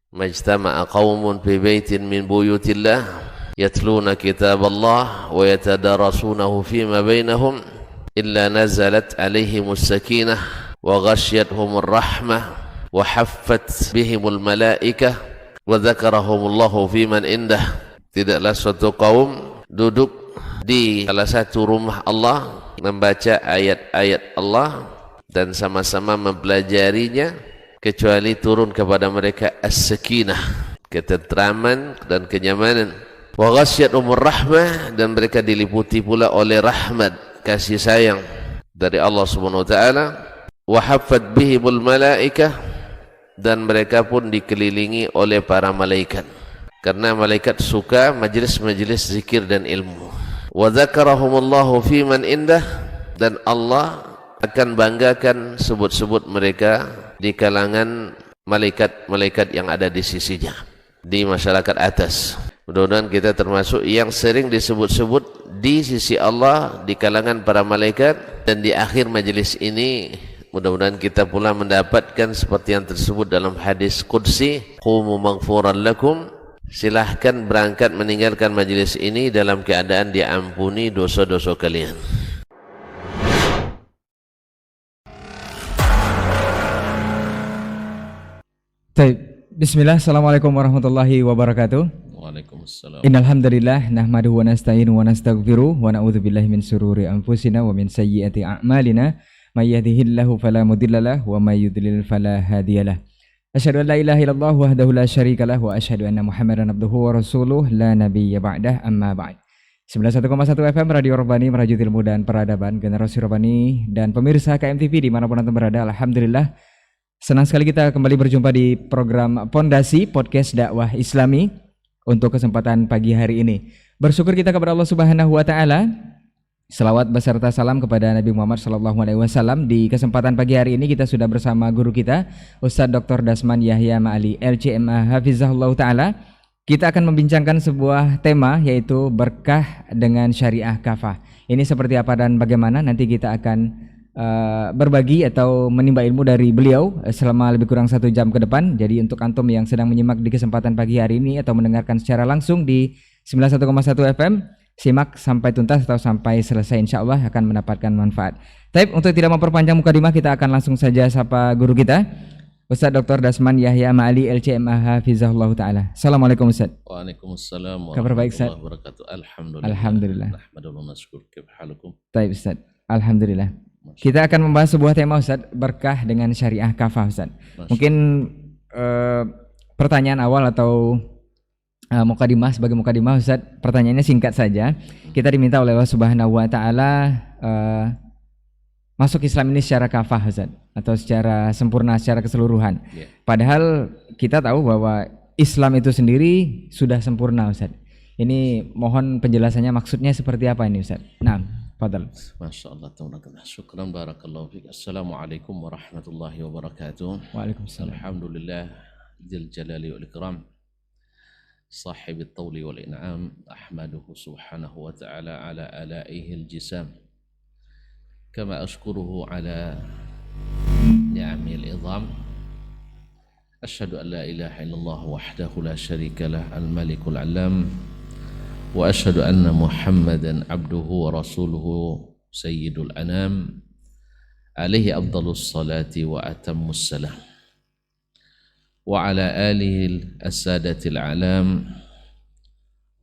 majtama'a qaumun fi baitin min buyutillah yatluna kitaballah wa yatadarasunahu fima bainahum illa nazalat alaihimus sakinah wa ghasyiyatuhumur rahmah wa haffat bihimul malaikah wa dzakarahumullahu fiman indah. Tidaklah suatu kaum duduk di salah satu rumah Allah membaca ayat-ayat Allah dan sama-sama mempelajarinya kecuali turun kepada mereka as-sakinah, ketentraman dan kenyamanan, wa ghasyiyatuhumur rahmah, dan mereka diliputi pula oleh rahmat, kasih sayang dari Allah Subhanahu wa taala, wa haffat bihimul malaikah, dan mereka pun dikelilingi oleh para malaikat karena malaikat suka majlis-majlis zikir dan ilmu. Wa dzakarahumullahu fiman indah, dan Allah akan banggakan sebut-sebut mereka di kalangan malaikat-malaikat yang ada di sisinya, di masyarakat atas. Mudah-mudahan kita termasuk yang sering disebut-sebut di sisi Allah di kalangan para malaikat, dan di akhir majelis ini mudah-mudahan kita pula mendapatkan seperti yang tersebut dalam hadis qudsi, qumu maghfuran lakum, silahkan berangkat meninggalkan majelis ini dalam keadaan diampuni dosa-dosa kalian. Bismillah, assalamualaikum warahmatullahi wabarakatuh. Waalaikumsalam. Innal hamdalillah nahmaduhu wa nasta'inu wa nastaghfiruh wa na'udzubillahi min shururi anfusina wa min sayyiati a'malina may yahdihillahu fala mudhillalah wa may yudlil fala hadiyalah. Asyhadu an la ilaha illallah wahdahu la syarikalah wa asyhadu anna Muhammadan abduhu wa rasuluh la nabiyya ba'dah, amma ba'd. 91,1 FM Radio Rabbani, merajut ilmu dan peradaban, generasi Rabbani dan pemirsa KMTV dimanapun anda berada. Alhamdulillah, senang sekali kita kembali berjumpa di program Pondasi Podcast Dakwah Islami untuk kesempatan pagi hari ini. Bersyukur kita kepada Allah Subhanahu wa taala. Selawat beserta salam kepada Nabi Muhammad sallallahu alaihi wasallam. Di kesempatan pagi hari ini kita sudah bersama guru kita Ustadz Dr. Dasman Yahya Ma'ali LCMA Hafizahullah taala. Kita akan membincangkan sebuah tema, yaitu berkah dengan syariah kafah. Ini seperti apa dan bagaimana, nanti kita akan berbagi atau menimba ilmu dari beliau selama lebih kurang 1 jam ke depan. Jadi untuk antum yang sedang menyimak di kesempatan pagi hari ini atau mendengarkan secara langsung di 91,1 FM, simak sampai tuntas atau sampai selesai, insya Allah akan mendapatkan manfaat. Tapi untuk tidak memperpanjang mukadimah, kita akan langsung saja sapa guru kita Ustadz Dr. Dasman Yahya Ma'ali LCMA Hafizahullah taala. Assalamualaikum Ustadz. Waalaikumsalam Kabar baik Ustadz? wabarakatuh. Alhamdulillah. Nahmaduhu wa nashkur. Kaifa halukum? Baik Ustadz. Alhamdulillah. Kita akan membahas sebuah tema Ustadz, berkah dengan syariah kafah Ustadz. Mungkin pertanyaan awal atau mukadimah, sebagai mukadimah Ustadz, pertanyaannya singkat saja. Kita diminta oleh Allah Subhanahu wa taala masuk Islam ini secara kafah Ustadz, atau secara sempurna, secara keseluruhan. Padahal kita tahu bahwa Islam itu sendiri sudah sempurna Ustadz. Ini mohon penjelasannya, maksudnya seperti apa ini Ustadz? Nah, fadal. Masya Allah, syukran, barakallahu fiik. Assalamualaikum warahmatullahi wabarakatuh. Waalaikumsalam. Alhamdulillah dzil jalali wal ikram, صاحب الطول والإنعام، أحمده سبحانه وتعالى على آلائه الجسام، كما أشكره على نعمه العظام. أشهد أن لا إله إلا الله وحده لا شريك له الملك العلام، وأشهد أن محمدا عبده ورسوله سيد الأنام، عليه أفضل الصلاة وأتم السلام، وعلى آله السادة الأعلام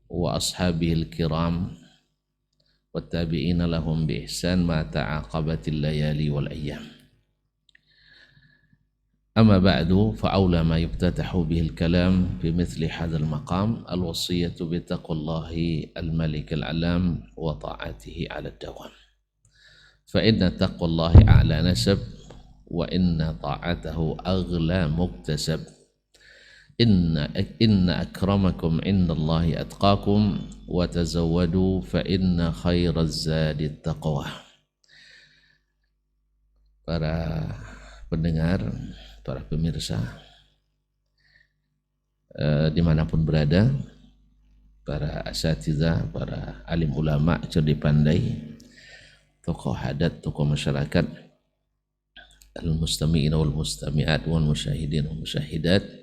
وأصحابه الكرام والتابعين لهم بإحسان ما تعاقبت الليالي والأيام. أما بعد، فأولى ما يفتتح به الكلام في مثل هذا المقام الوصية بتقوى الله الملك العلام وطاعته على الدوام، فإن تقوى الله أعلى نسب، وإن طاعته أغلى مكتسب، إن أكرمكم عند الله أتقاكم، وتزودوا فإن خير الزاد التقوى. Para pendengar, para pemirsa dimanapun berada, para asatidzah, para alim ulama, cerdik pandai, tokoh adat, tokoh masyarakat, al-mustami'in wal mustami'at wal musyahidin wal musyahidat,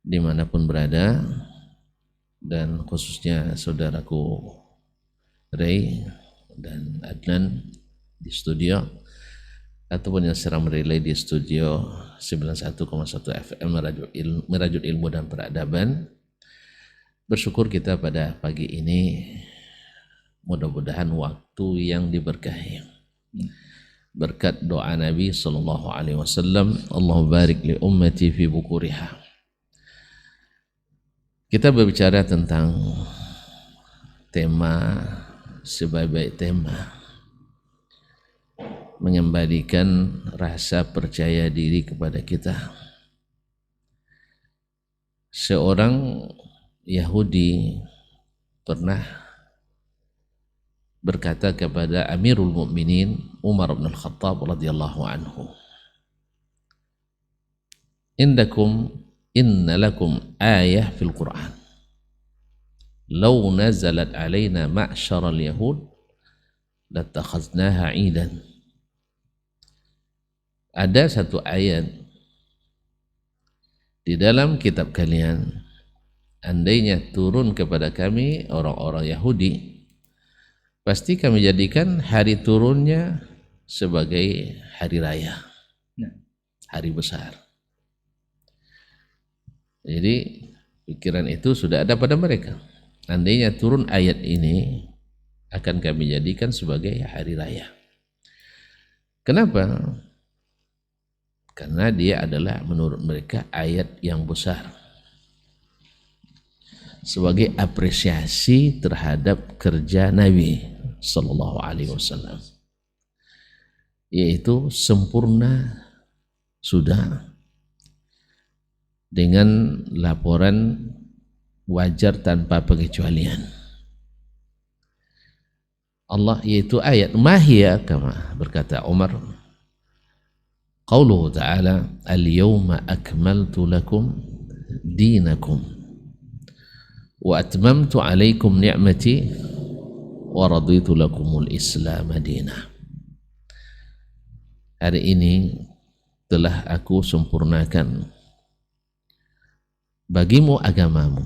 dimanapun berada, dan khususnya saudaraku Ray dan Adnan di studio, ataupun yang sedang merelay di studio 91,1 FM Merajut Ilmu dan Peradaban. Bersyukur kita pada pagi ini, mudah-mudahan waktu yang diberkahi berkat doa Nabi sallallahu alaihi wasallam, Allahumma barik li ummati fi bukuriha. Kita berbicara tentang tema sebaik-baik tema, mengembalikan rasa percaya diri kepada kita. Seorang Yahudi pernah berkata kepada Amirul Mukminin Umar bin Al-Khattab radhiyallahu anhu, inna lakum ayah fil Quran law nazalat alaina ma'syaral yahud latakhaznaha 'idan. Ada satu ayat di dalam kitab kalian, andainya turun kepada kami orang-orang Yahudi, pasti kami jadikan hari turunnya sebagai hari raya, hari besar. Jadi pikiran itu sudah ada pada mereka. Andainya turun ayat ini, akan kami jadikan sebagai hari raya. Kenapa? Karena dia adalah menurut mereka ayat yang besar, sebagai apresiasi terhadap kerja Nabi sallallahu alaihi wasallam, yaitu sempurna sudah dengan laporan wajar tanpa pengecualian. Allah, yaitu ayat mahia, kama berkata Umar, qauluhu ta'ala al-yawma akmaltu lakum dinakum wa atmamtu alaikum ni'mati wa raditu lakumul islam madinah. Hari ini telah aku sempurnakan bagimu agamamu,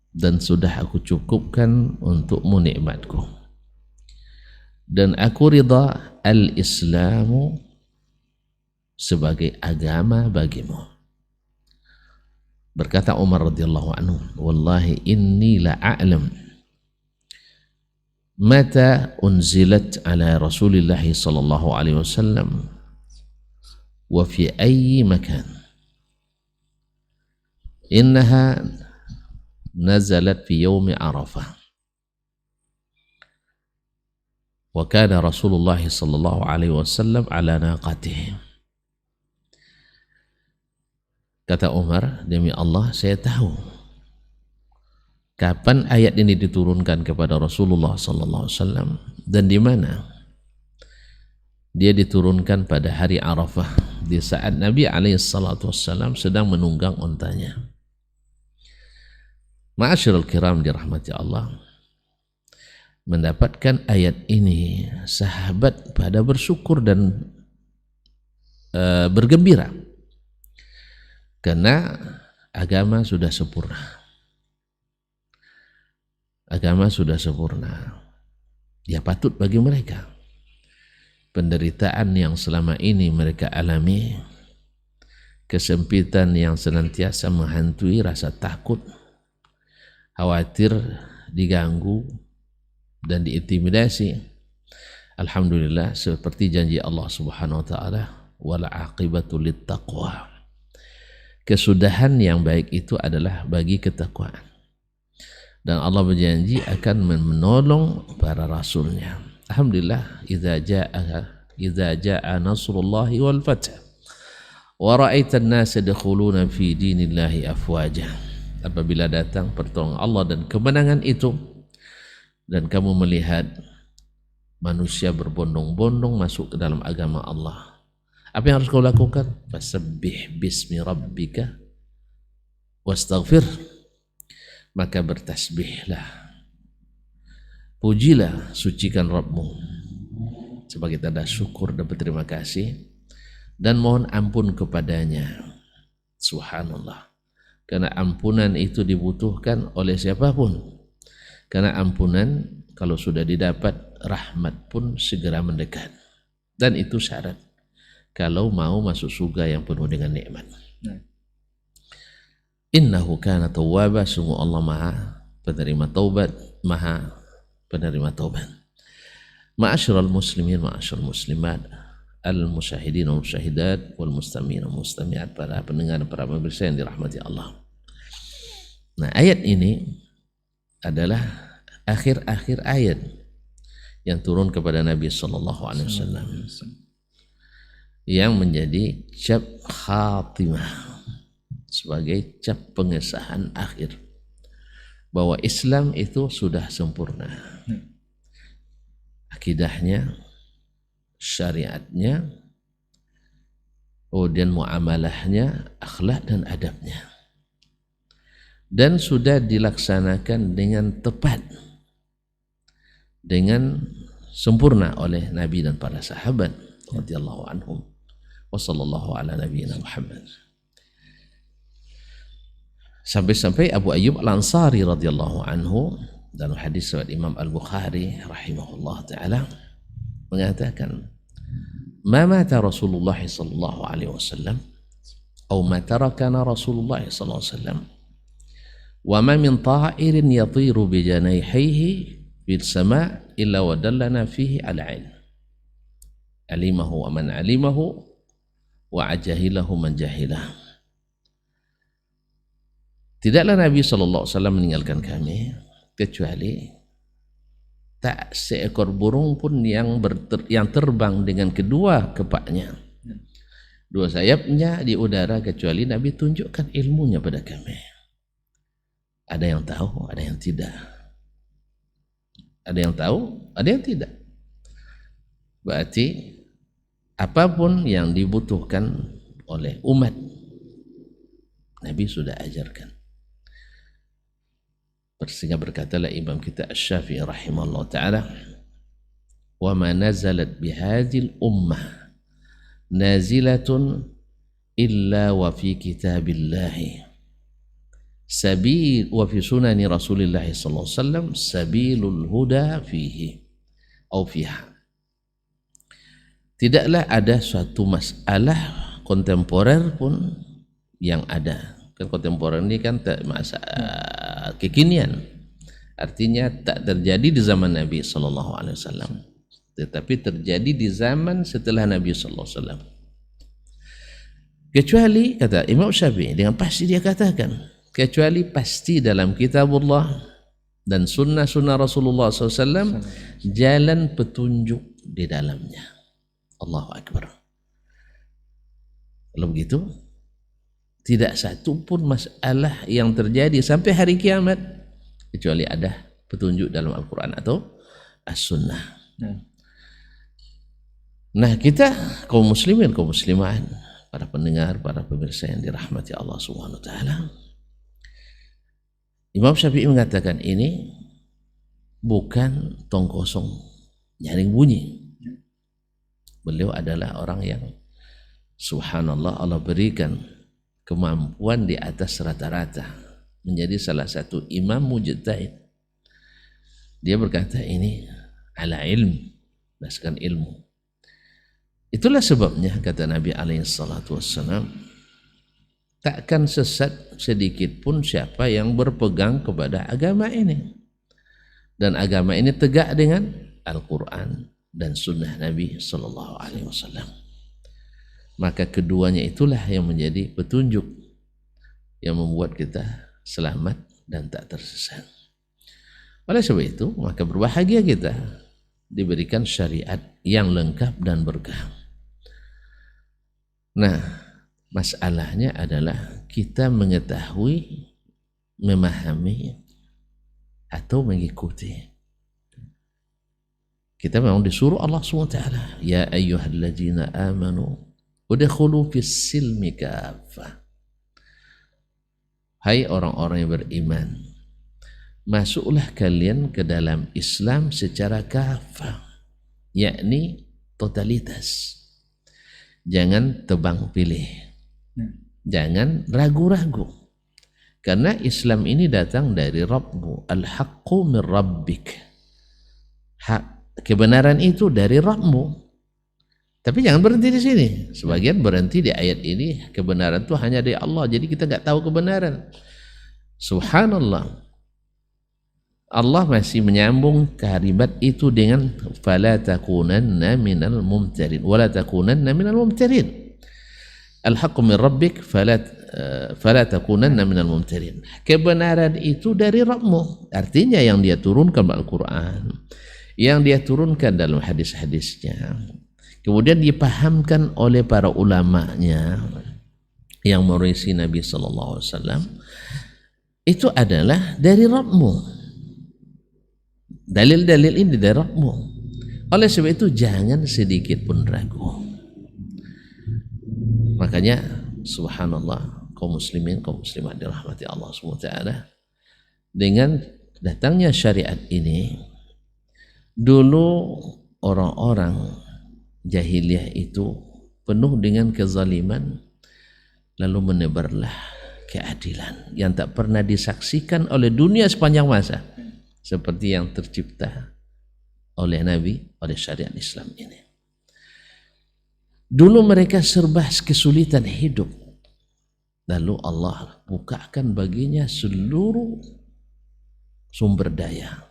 dan sudah aku cukupkan untukmu nikmatku, dan aku ridha al-islamu sebagai agama bagimu. Berkata Umar radhiyallahu anhu, wallahi inni la a'lam mata unzilat ala Rasulillah sallallahu alaihi wasallam wa fi ayyi makan, innaha nazalat fi yaumi Arafah wa kana Rasulullah sallallahu alaihi wasallam ala naqatihi. Kata Umar, demi Allah saya tahu kapan ayat ini diturunkan kepada Rasulullah sallallahu alaihi wasallam dan di mana. Dia diturunkan pada hari Arafah, di saat Nabi alaihi salatu wassalam sedang menunggang ontanya. Ma'asyiral kiram dirahmati Allah, mendapatkan ayat ini sahabat pada bersyukur dan bergembira, karena agama sudah sempurna. Agama sudah sempurna. Ya patut bagi mereka penderitaan yang selama ini mereka alami, kesempitan yang senantiasa menghantui rasa takut, khawatir diganggu dan diintimidasi. Alhamdulillah, seperti janji Allah Subhanahu wa taala, wal aqibatu lit taqwa. Kesudahan yang baik itu adalah bagi ketakwaan, dan Allah berjanji akan menolong para rasulnya. Alhamdulillah, idza jaa nasrullahi wal fath wa ra'aitan nasa yadkhuluna fi dinillahi afwaja. Apabila datang pertolongan Allah dan kemenangan itu, dan kamu melihat manusia berbondong-bondong masuk ke dalam agama Allah, apa yang harus kau lakukan? Fasabbih bismi rabbika wastaghfir. Maka bertasbihlah, pujilah, sucikan Rabbmu sebagai tanda syukur dan berterima kasih, dan mohon ampun kepadanya. Subhanallah, Karena ampunan itu dibutuhkan oleh siapapun. Karena ampunan kalau sudah didapat, rahmat pun segera mendekat. Dan itu syarat kalau mau masuk surga yang penuh dengan nikmat. Innahu kana tawwaba, sungguh Allah Maha penerima taubat, Maha penerima taubat. Ma'asyiral muslimin, ma'asyiral muslimat, al-musyahidin wal musyahidat wal mustami'in wal mustami'at, para pendengar, para pemirsa yang dirahmati Allah. Nah, ayat ini adalah akhir-akhir ayat yang turun kepada Nabi sallallahu alaihi wasallam yang menjadi cap khatimah, sebagai cap pengesahan akhir bahwa Islam itu sudah sempurna. Akidahnya, syariatnya, kemudian muamalahnya, akhlak dan adabnya, dan sudah dilaksanakan dengan tepat, dengan sempurna oleh Nabi dan para sahabat radhiyallahu anhum. Wa sallallahu ala nabiyyina Muhammad. Sampai-sampai Abu Ayyub Al-Ansari radhiyallahu anhu dalam hadis riwayat Imam Al-Bukhari rahimahullah taala mengatakan, "Ma mata Rasulullah sallallahu alaihi wasallam atau ma tarakana Rasulullah sallallahu alaihi wasallam wa ma min ta'irin yatiru bi janayhihi fil sama' illa wa dallana fihi ala ilm alimahu wa man alimahu wa ajahilahu man jahilahu." Tidaklah Nabi SAW meninggalkan kami kecuali tak seekor burung pun yang terbang dengan kedua kepaknya, dua sayapnya di udara, kecuali Nabi tunjukkan ilmunya pada kami. Ada yang tahu, ada yang tidak. Ada yang tahu, ada yang tidak. Berarti apapun yang dibutuhkan oleh umat, Nabi sudah ajarkan. Sehingga berkatalah Imam kita Asy-Syafi'i rahimahullah ta'ala, wa ma nazalat bihadhil ummah nazilatun illa wa fi kitabillahi sabil wa fi sunani Rasulillah sallallahu alaihi wasallam sabilul huda fihi au fiha. Tidaklah ada suatu masalah kontemporer pun yang ada. Kan kontemporer ini kan masa kekinian, artinya tak terjadi di zaman Nabi sallallahu alaihi wasallam, tetapi terjadi di zaman setelah Nabi sallallahu alaihi wasallam. Kecuali, kata Imam Syafi'i dengan pasti dia katakan, kecuali pasti dalam kitabullah dan sunnah-sunnah Rasulullah SAW jalan petunjuk di dalamnya. Allahu Akbar. Kalau begitu, tidak satu pun masalah yang terjadi sampai hari kiamat kecuali ada petunjuk dalam Al-Quran atau As-Sunnah. Nah, kita kaum muslimin, kaum muslimat, para pendengar, para pemirsa yang dirahmati Allah Subhanahu wa taala, Imam Syafi'i mengatakan ini bukan tong kosong nyaring bunyi. Beliau adalah orang yang subhanallah, Allah berikan kemampuan di atas rata-rata, menjadi salah satu imam mujtahid. Dia berkata ini ala ilm, berdasarkan ilmu. Itulah sebabnya kata Nabi alaihi salatu wassalam, takkan sesat sedikit pun siapa yang berpegang kepada agama ini, dan agama ini tegak dengan Al-Quran dan sunnah Nabi sallallahu alaihi wasallam. Maka keduanya itulah yang menjadi petunjuk yang membuat kita selamat dan tak tersesat. Oleh sebab itu, maka berbahagia kita diberikan syariat yang lengkap dan berkah. Nah, masalahnya adalah kita mengetahui, memahami, atau mengikuti. Kita memang disuruh Allah SWT, ya ayyuhalladzina amanu udkhulu fis silmi kaffah. Hai orang-orang yang beriman, masuklah kalian ke dalam Islam secara kafah, yakni totalitas. Jangan tebang pilih, jangan ragu-ragu. Karena Islam ini datang dari Rabbmu. Al-haqqu min rabbik. Kebenaran itu dari Rabbmu. Tapi jangan berhenti di sini. Sebagian berhenti di ayat ini, kebenaran itu hanya dari Allah. Jadi kita nggak tahu kebenaran. Subhanallah. Allah masih menyambung kalimat itu dengan fala takunanna minal mumtarin wala takunanna minal mumtarin. Al-haqqu min rabbik fala takunanna minal mumtarin. Kebenaran itu dari Rabbmu. Artinya yang dia turunkan dalam Al-Quran, yang dia turunkan dalam hadis-hadisnya, kemudian dipahamkan oleh para ulamanya yang merisi Nabi sallallahu alaihi wasallam, itu adalah dari Rabbmu. Dalil-dalil ini dari Rabbmu. Oleh sebab itu jangan sedikit pun ragu. Makanya subhanallah, kaum muslimin, kaum muslimat dirahmati Allah SWT, dengan datangnya syariat ini, dulu orang-orang jahiliyah itu penuh dengan kezaliman, lalu menebarlah keadilan yang tak pernah disaksikan oleh dunia sepanjang masa, seperti yang tercipta oleh Nabi, oleh syariat Islam ini. Dulu mereka serba kesulitan hidup, lalu Allah bukakan baginya seluruh sumber daya,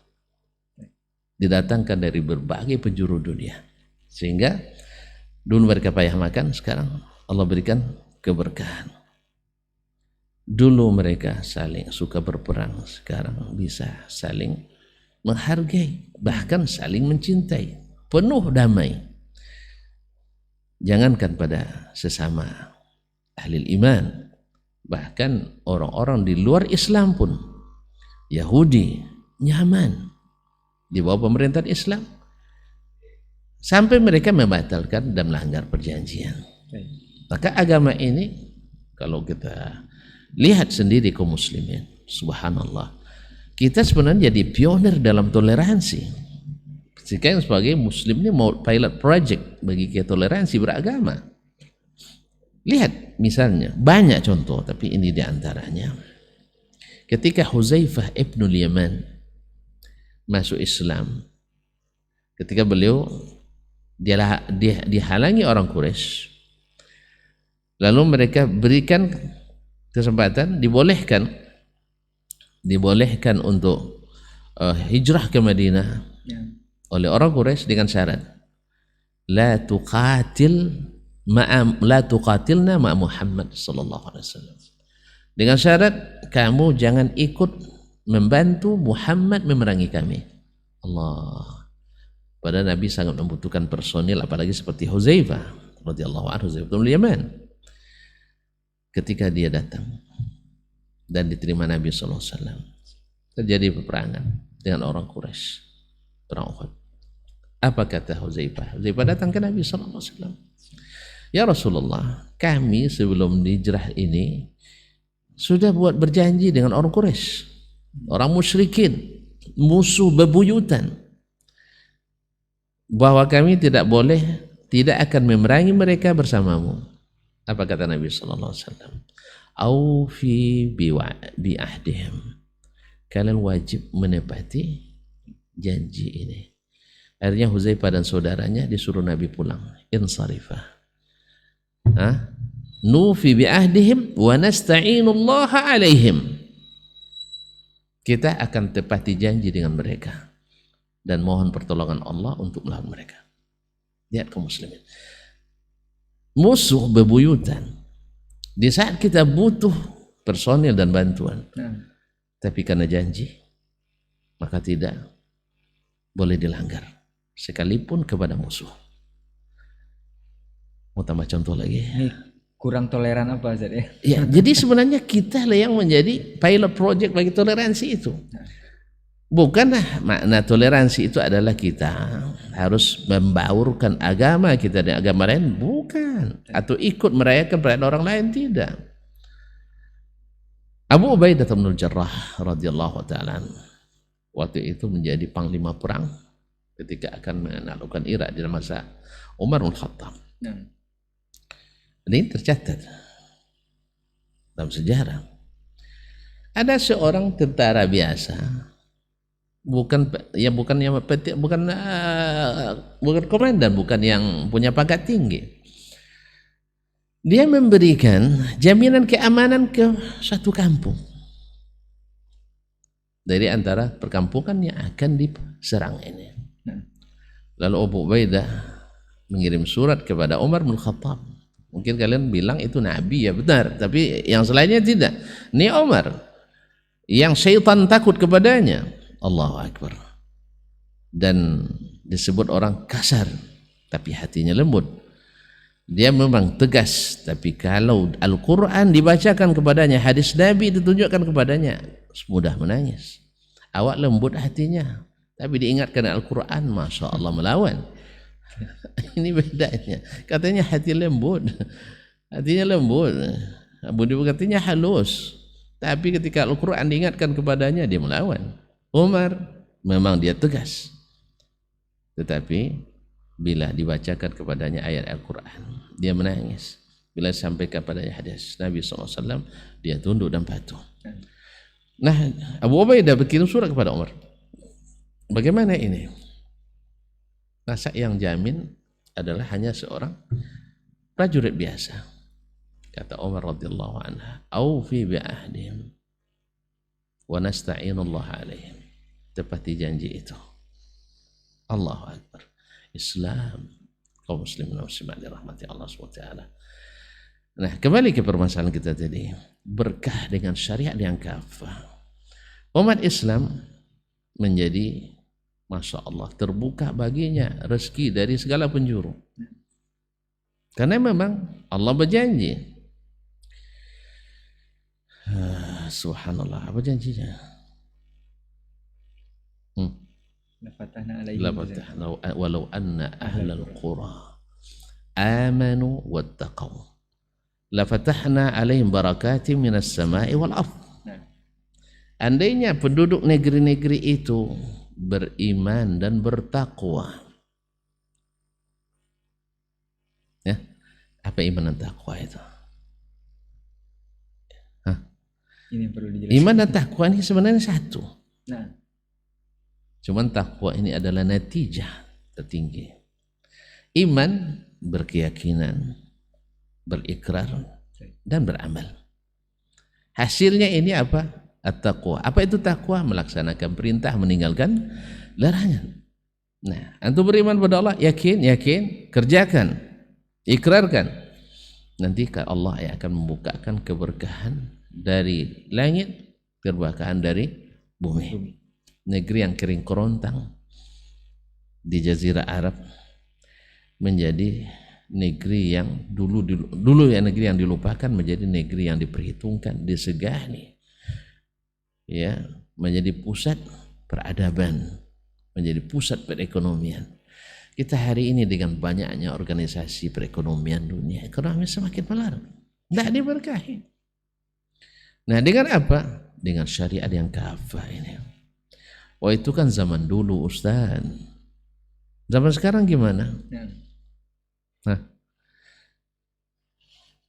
didatangkan dari berbagai penjuru dunia, sehingga dulu mereka payah makan, sekarang Allah berikan keberkahan. Dulu mereka saling suka berperang, sekarang bisa saling menghargai, bahkan saling mencintai, penuh damai. Jangankan pada sesama ahli iman, bahkan orang-orang di luar Islam pun, Yahudi nyaman di bawah pemerintahan Islam, sampai mereka membatalkan dan melanggar perjanjian. Maka agama ini, kalau kita lihat sendiri kaum muslimin, subhanallah, kita sebenarnya jadi pionir dalam toleransi. Sekarang sebagai muslim ini mau pilot project bagi toleransi beragama. Lihat misalnya, banyak contoh, tapi ini diantaranya. Ketika Huzaifah ibnul Yaman masuk Islam, ketika beliau dihalangi orang Quraisy, lalu mereka berikan kesempatan, dibolehkan untuk hijrah ke Madinah oleh orang Quraisy dengan syarat la tuqatilna ma Muhammad sallallahu alaihi wasallam, dengan syarat kamu jangan ikut membantu Muhammad memerangi kami. Allah, padahal Nabi sangat membutuhkan personil, apalagi seperti Huzaifah radhiyallahu anhu, Huzaifah bin Yaman. Ketika dia datang dan diterima Nabi sallallahu alaihi wasallam, terjadi peperangan dengan orang Quraisy, perang Uhud. Apa kata Huzaifah? Huzaifah datang ke Nabi sallallahu alaihi wasallam. Ya Rasulullah, kami sebelum hijrah ini sudah buat berjanji dengan orang Quraisy, orang musyrikin, musuh bebuyutan, bahwa kami tidak akan memerangi mereka bersamamu. Apa kata Nabi sallallahu alaihi wasallam? Aufi bi ahdihim. Kalian wajib menepati janji ini. Akhirnya Huzaifah dan saudaranya disuruh Nabi pulang. Insarifah. Nufi bi ahdihim wa nasta'inullaha alaihim. Kita akan tepati janji dengan mereka dan mohon pertolongan Allah untuk melawan mereka. Lihat kaum muslimin. Musuh bebuyutan. Di saat kita butuh personil dan bantuan, tapi karena janji, maka tidak boleh dilanggar, sekalipun kepada musuh. Mau tambah contoh lagi? Ini kurang toleran apa Ustaz ya? Ya, jadi sebenarnya kita lah yang menjadi pilot project bagi toleransi itu. Bukanlah makna toleransi itu adalah kita harus membaurkan agama kita dengan agama lain, bukan. Atau ikut merayakan perayaan orang lain, tidak. Abu Ubaidah bin Jarrah radhiyallahu ta'ala waktu itu menjadi panglima perang ketika akan menaklukkan Irak di masa Umar bin Khattab. Ini tercatat dalam sejarah. Ada seorang tentara biasa, bukan komandan, bukan yang punya pangkat tinggi. Dia memberikan jaminan keamanan ke satu kampung dari antara perkampungan yang akan diserang ini. Lalu Abu Ubaidah mengirim surat kepada Umar bin Khattab. Mungkin kalian bilang itu Nabi, ya benar, tapi yang selainnya tidak. Ini Umar yang syaitan takut kepadanya. Allahu Akbar. Dan disebut orang kasar tapi hatinya lembut. Dia memang tegas, tapi kalau Al-Quran dibacakan kepadanya, hadis Nabi ditunjukkan kepadanya, mudah menangis. Awak lembut hatinya, tapi diingatkan Al-Quran, Masya Allah melawan. Ini bedanya. Katanya hati lembut, hatinya lembut, budi pekertinya halus, tapi ketika Al-Quran diingatkan kepadanya, dia melawan. Umar memang dia tegas, tetapi bila dibacakan kepadanya ayat Al-Quran, dia menangis. Bila sampai kepadanya hadis Nabi SAW, dia tunduk dan patuh. Nah, Abu Ubaidah berkirim surat kepada Umar. Bagaimana ini? Masa yang jamin adalah hanya seorang prajurit biasa. Kata Umar radhiyallahu anhu, "Aufi bi'ahdihim wa nasta'inullah alaihim." Tepati janji itu. Allahu Akbar. Islam, kaum muslimin dan muslimat dirahmati Allah SWT. Nah, kembali ke permasalahan kita tadi, berkah dengan syariat yang kafah. Umat Islam menjadi, Masya Allah, terbuka baginya rezeki dari segala penjuru. Karena memang Allah berjanji. Subhanallah, apa janjinya? Walau anna ahlal qura amanu wattaqaw lafatahna alaihim barakatim minas sama'i wal ardh. Andainya penduduk negeri-negeri itu beriman dan bertakwa, ya, apa iman dan takwa itu? Ini perlu dijelaskan. Iman dan takwa ini sebenarnya satu. Cuman takwa ini adalah natijah tertinggi. Iman berkeyakinan, berikrar, dan beramal. Hasilnya ini apa? At-taqwa. Apa itu takwa? Melaksanakan perintah, meninggalkan larangan. Nah, antum beriman pada Allah, yakin, kerjakan, ikrarkan. Nanti Allah yang akan membukakan keberkahan dari langit, keberkahan dari bumi. Negeri yang kering kerontang di Jazirah Arab menjadi negeri yang dulu ya negeri yang dilupakan menjadi negeri yang diperhitungkan, disegani, ya, menjadi pusat peradaban, menjadi pusat perekonomian. Kita hari ini dengan banyaknya organisasi perekonomian dunia, ekonomi semakin melarat, tidak diberkahi. Nah, dengan apa? Dengan syariat yang kafah ini. Oh, itu kan zaman dulu, Ustaz. Zaman sekarang gimana? Nah,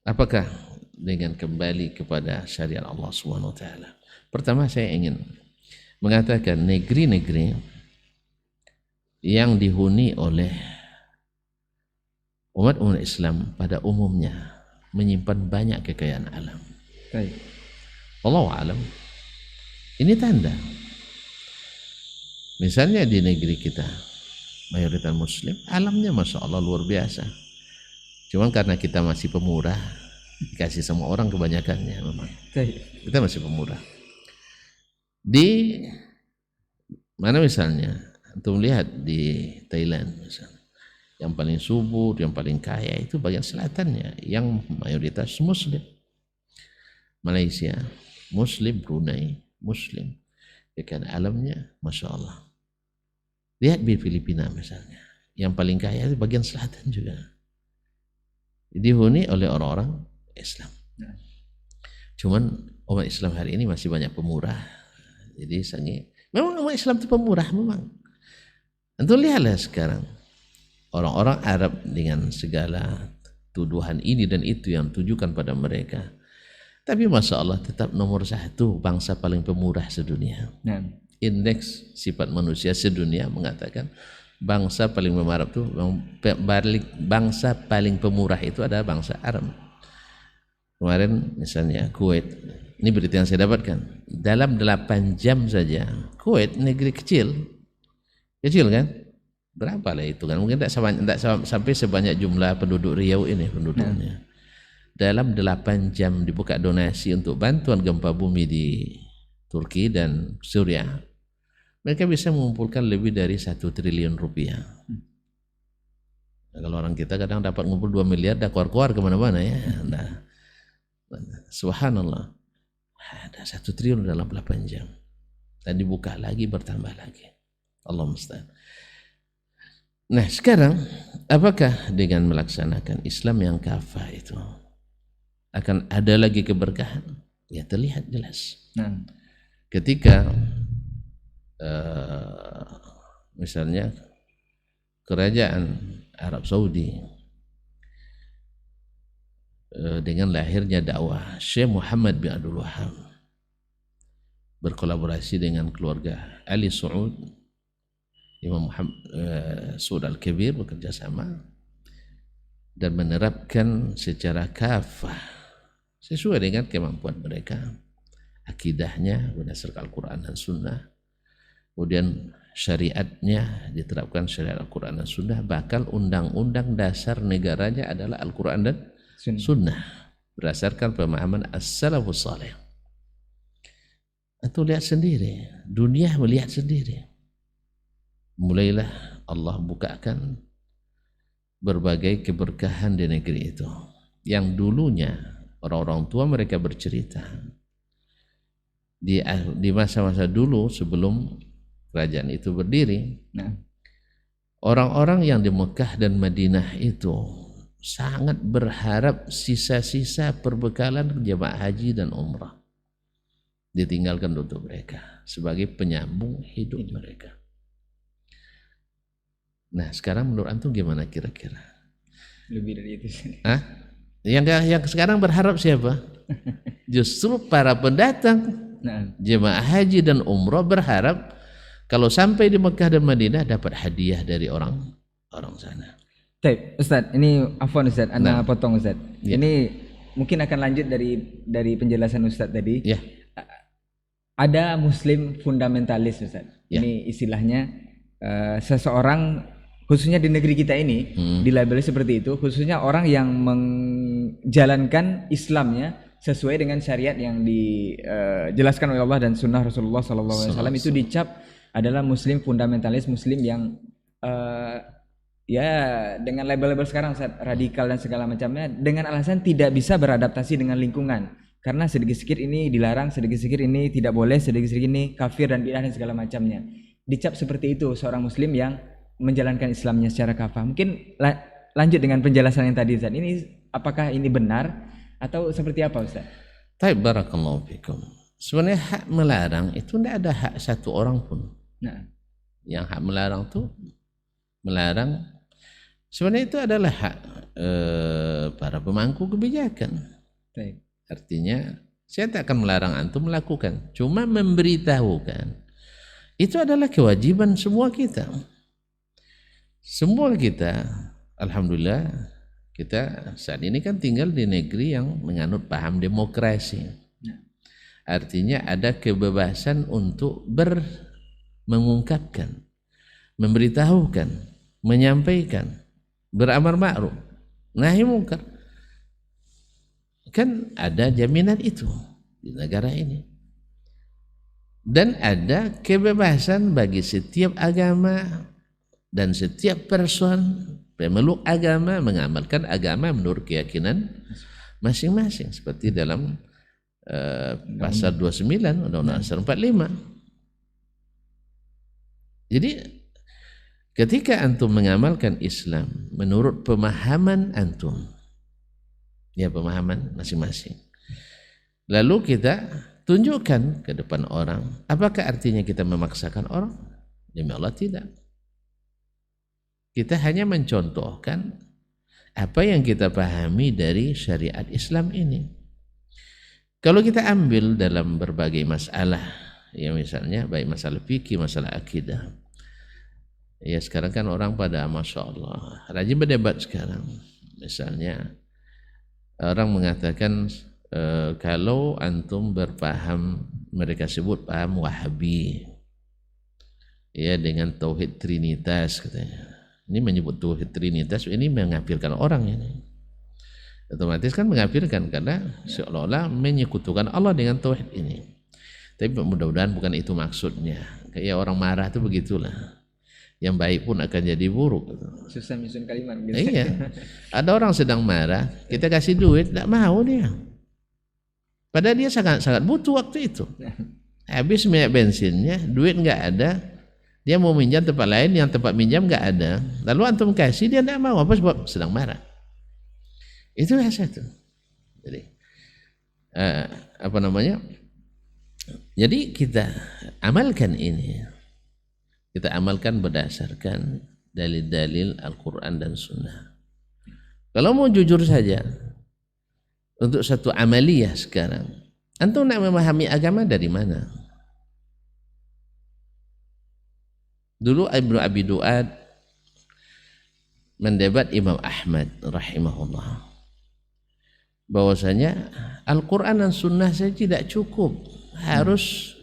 apakah dengan kembali kepada syariat Allah SWT? Pertama, saya ingin mengatakan negeri-negeri yang dihuni oleh umat Islam pada umumnya menyimpan banyak kekayaan alam. Wallahu a'lam. Ini tanda. Misalnya di negeri kita mayoritas muslim, alamnya Masya Allah luar biasa. Cuman karena kita masih pemurah, dikasih sama orang kebanyakannya memang. Kita masih pemurah. Di mana misalnya, untuk melihat di Thailand misalnya, yang paling subur, yang paling kaya itu bagian selatannya, yang mayoritas muslim. Malaysia muslim, Brunei muslim. Ikan alamnya Masya Allah. Lihat di Filipina misalnya, yang paling kaya itu bagian selatan juga, dihuni oleh orang-orang Islam. Cuman umat Islam hari ini masih banyak pemurah. Jadi memang umat Islam itu pemurah memang. Untuk lihatlah sekarang orang-orang Arab dengan segala tuduhan ini dan itu yang tujukan pada mereka. Tapi Masya Allah tetap nomor 1 bangsa paling pemurah sedunia. Nah, Indeks sifat manusia sedunia mengatakan bangsa paling pemurah itu, bangsa paling pemurah itu adalah bangsa Arab. Kemarin misalnya Kuwait, ini berita yang saya dapatkan, dalam 8 jam saja Kuwait, negeri kecil kan, berapa lah itu kan, mungkin tidak sampai sebanyak jumlah penduduk Riau ini penduduknya. Dalam 8 jam dibuka donasi untuk bantuan gempa bumi di Turki dan Suriah, mereka bisa mengumpulkan lebih dari 1 triliun rupiah. Nah, kalau orang kita kadang dapat ngumpul 2 miliar dah keluar kemana-mana ya. Nah, subhanallah, ada 1 triliun dalam 8 jam dan dibuka lagi, bertambah lagi. Allah musta'an. Nah sekarang apakah dengan melaksanakan Islam yang kafah itu akan ada lagi keberkahan? Ya terlihat jelas. Ketika misalnya kerajaan Arab Saudi dengan lahirnya dakwah Syekh Muhammad bin Abdul Wahab berkolaborasi dengan keluarga Ali Saud, Imam Muhammad Saud Al-Kabir, bekerja sama dan menerapkan secara kafah sesuai dengan kemampuan mereka, akidahnya berdasarkan Al-Quran dan Sunnah, kemudian syariatnya diterapkan syariat Al-Quran dan Sunnah, bahkan undang-undang dasar negaranya adalah Al-Quran dan Sunnah berdasarkan pemahaman as-salafus salih. Itu lihat sendiri, dunia melihat sendiri. Mulailah Allah bukakan berbagai keberkahan di negeri itu yang dulunya orang-orang tua mereka bercerita di masa-masa dulu sebelum kerajaan itu berdiri. Orang-orang yang di Mekah dan Madinah itu sangat berharap sisa-sisa perbekalan jemaah haji dan umrah ditinggalkan untuk mereka sebagai penyambung hidup mereka. Nah sekarang menurut antum gimana kira-kira? Lebih dari itu sih. Yang sekarang berharap siapa? Justru para pendatang jemaah haji dan umrah berharap kalau sampai di Mekah dan Madinah dapat hadiah dari orang sana. Baik, Ustaz, ini afwan Ustaz, Anda potong Ustaz. Ya. Ini mungkin akan lanjut dari penjelasan Ustaz tadi. Ya. Ada Muslim fundamentalis Ustaz. Ya. Ini istilahnya seseorang khususnya di negeri kita ini dilabeli seperti itu, khususnya orang yang menjalankan Islamnya sesuai dengan syariat yang dijelaskan oleh Allah dan Sunnah Rasulullah SAW, itu dicap adalah Muslim fundamentalis, Muslim yang ya dengan label-label sekarang radikal dan segala macamnya, dengan alasan tidak bisa beradaptasi dengan lingkungan karena sedikit-sedikit ini dilarang, sedikit-sedikit ini tidak boleh, sedikit-sedikit ini kafir dan bid'ah dan segala macamnya. Dicap seperti itu seorang Muslim yang menjalankan Islamnya secara kafah. Mungkin lanjut dengan penjelasan yang tadi Ustaz. Ini apakah ini benar atau seperti apa Ustaz? Baik, barakallahu fikum. Sebenarnya hak melarang itu tidak ada hak satu orang pun. Yang hak melarang itu melarang sebenarnya itu adalah hak para pemangku kebijakan. Baik. Artinya saya tak akan melarang antum melakukan, cuma memberitahukan. Itu adalah kewajiban semua kita. Semua kita, alhamdulillah, kita saat ini kan tinggal di negeri yang menganut paham demokrasi. Artinya ada kebebasan untuk mengungkapkan, memberitahukan, menyampaikan, beramar ma'ruf, nahi munkar. Kan ada jaminan itu di negara ini. Dan ada kebebasan bagi setiap agama dan setiap person pemeluk agama mengamalkan agama menurut keyakinan masing-masing seperti dalam pasal 29 Undang-Undang Dasar 45. Jadi ketika antum mengamalkan Islam menurut pemahaman antum, ya pemahaman masing-masing, lalu kita tunjukkan ke depan orang, apakah artinya kita memaksakan orang? Demi Allah tidak. Kita hanya mencontohkan apa yang kita pahami dari syariat Islam ini. Kalau kita ambil dalam berbagai masalah, ya misalnya baik masalah fikih, masalah akidah, ya sekarang kan orang pada Masya Allah rajin berdebat sekarang. Misalnya orang mengatakan kalau antum berpaham, mereka sebut paham Wahabi, ya dengan tauhid trinitas katanya. Ini menyebut tauhid trinitas, ini mengafirkan orang ini. Otomatis kan mengafirkan karena seolah-olah menyekutukan Allah dengan tauhid ini. Tapi mudah-mudahan bukan itu maksudnya. Kayak orang marah itu begitulah. Yang baik pun akan jadi buruk. Susah nyusun kalimat gitu. Iya. Ada orang sedang marah, kita kasih duit, tidak mau dia. Padahal dia sangat butuh waktu itu. Habis minyak bensinnya, duit nggak ada. Dia mau minjam tempat lain, yang tempat minjam nggak ada. Lalu antum kasih, dia tidak mau. Apa sebab? Sedang marah. Itu satu. Jadi apa namanya? Jadi kita amalkan ini. Kita amalkan berdasarkan dalil-dalil Al-Quran dan Sunnah. Kalau mau jujur saja, untuk satu amaliyah sekarang, antum nak memahami agama dari mana? Dulu Ibnu Abi Duad mendebat Imam Ahmad rahimahullah, bahwasanya Al-Quran dan Sunnah saja tidak cukup, harus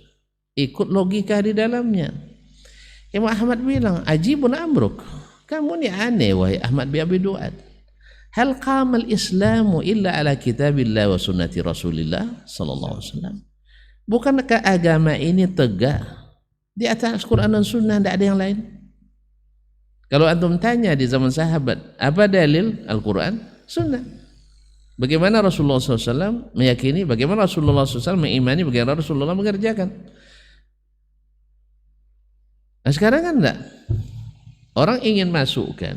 ikut logika di dalamnya. Imam Ahmad bilang, ajibun amruk, kamu ni aneh wahai Ahmad bin Abi Duad. Hal qamal islamu illa ala kitabillah wa sunnati Rasulillah sallallahu alaihi wasallam. Bukankah agama ini tegak di atas Quran dan Sunnah, tidak ada yang lain? Kalau antum tanya di zaman sahabat, apa dalil Al-Quran, Sunnah? Bagaimana Rasulullah SAW meyakini, bagaimana Rasulullah SAW mengimani, bagaimana Rasulullah mengerjakan. Nah sekarang kan enggak. Orang ingin masukkan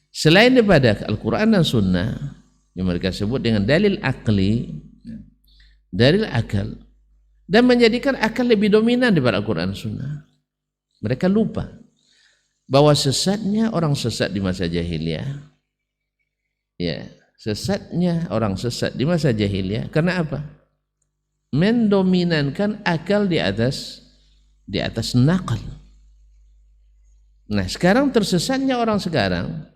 selain daripada Al-Quran dan Sunnah yang mereka sebut dengan dalil akli, dalil akal, dan menjadikan akal lebih dominan daripada Al-Quran dan Sunnah. Mereka lupa bahwa sesatnya orang sesat di masa jahiliyah, ya, sesatnya orang sesat di masa jahiliyah karena apa? Mendominankan akal di atas nakal. Nah sekarang tersesatnya orang sekarang,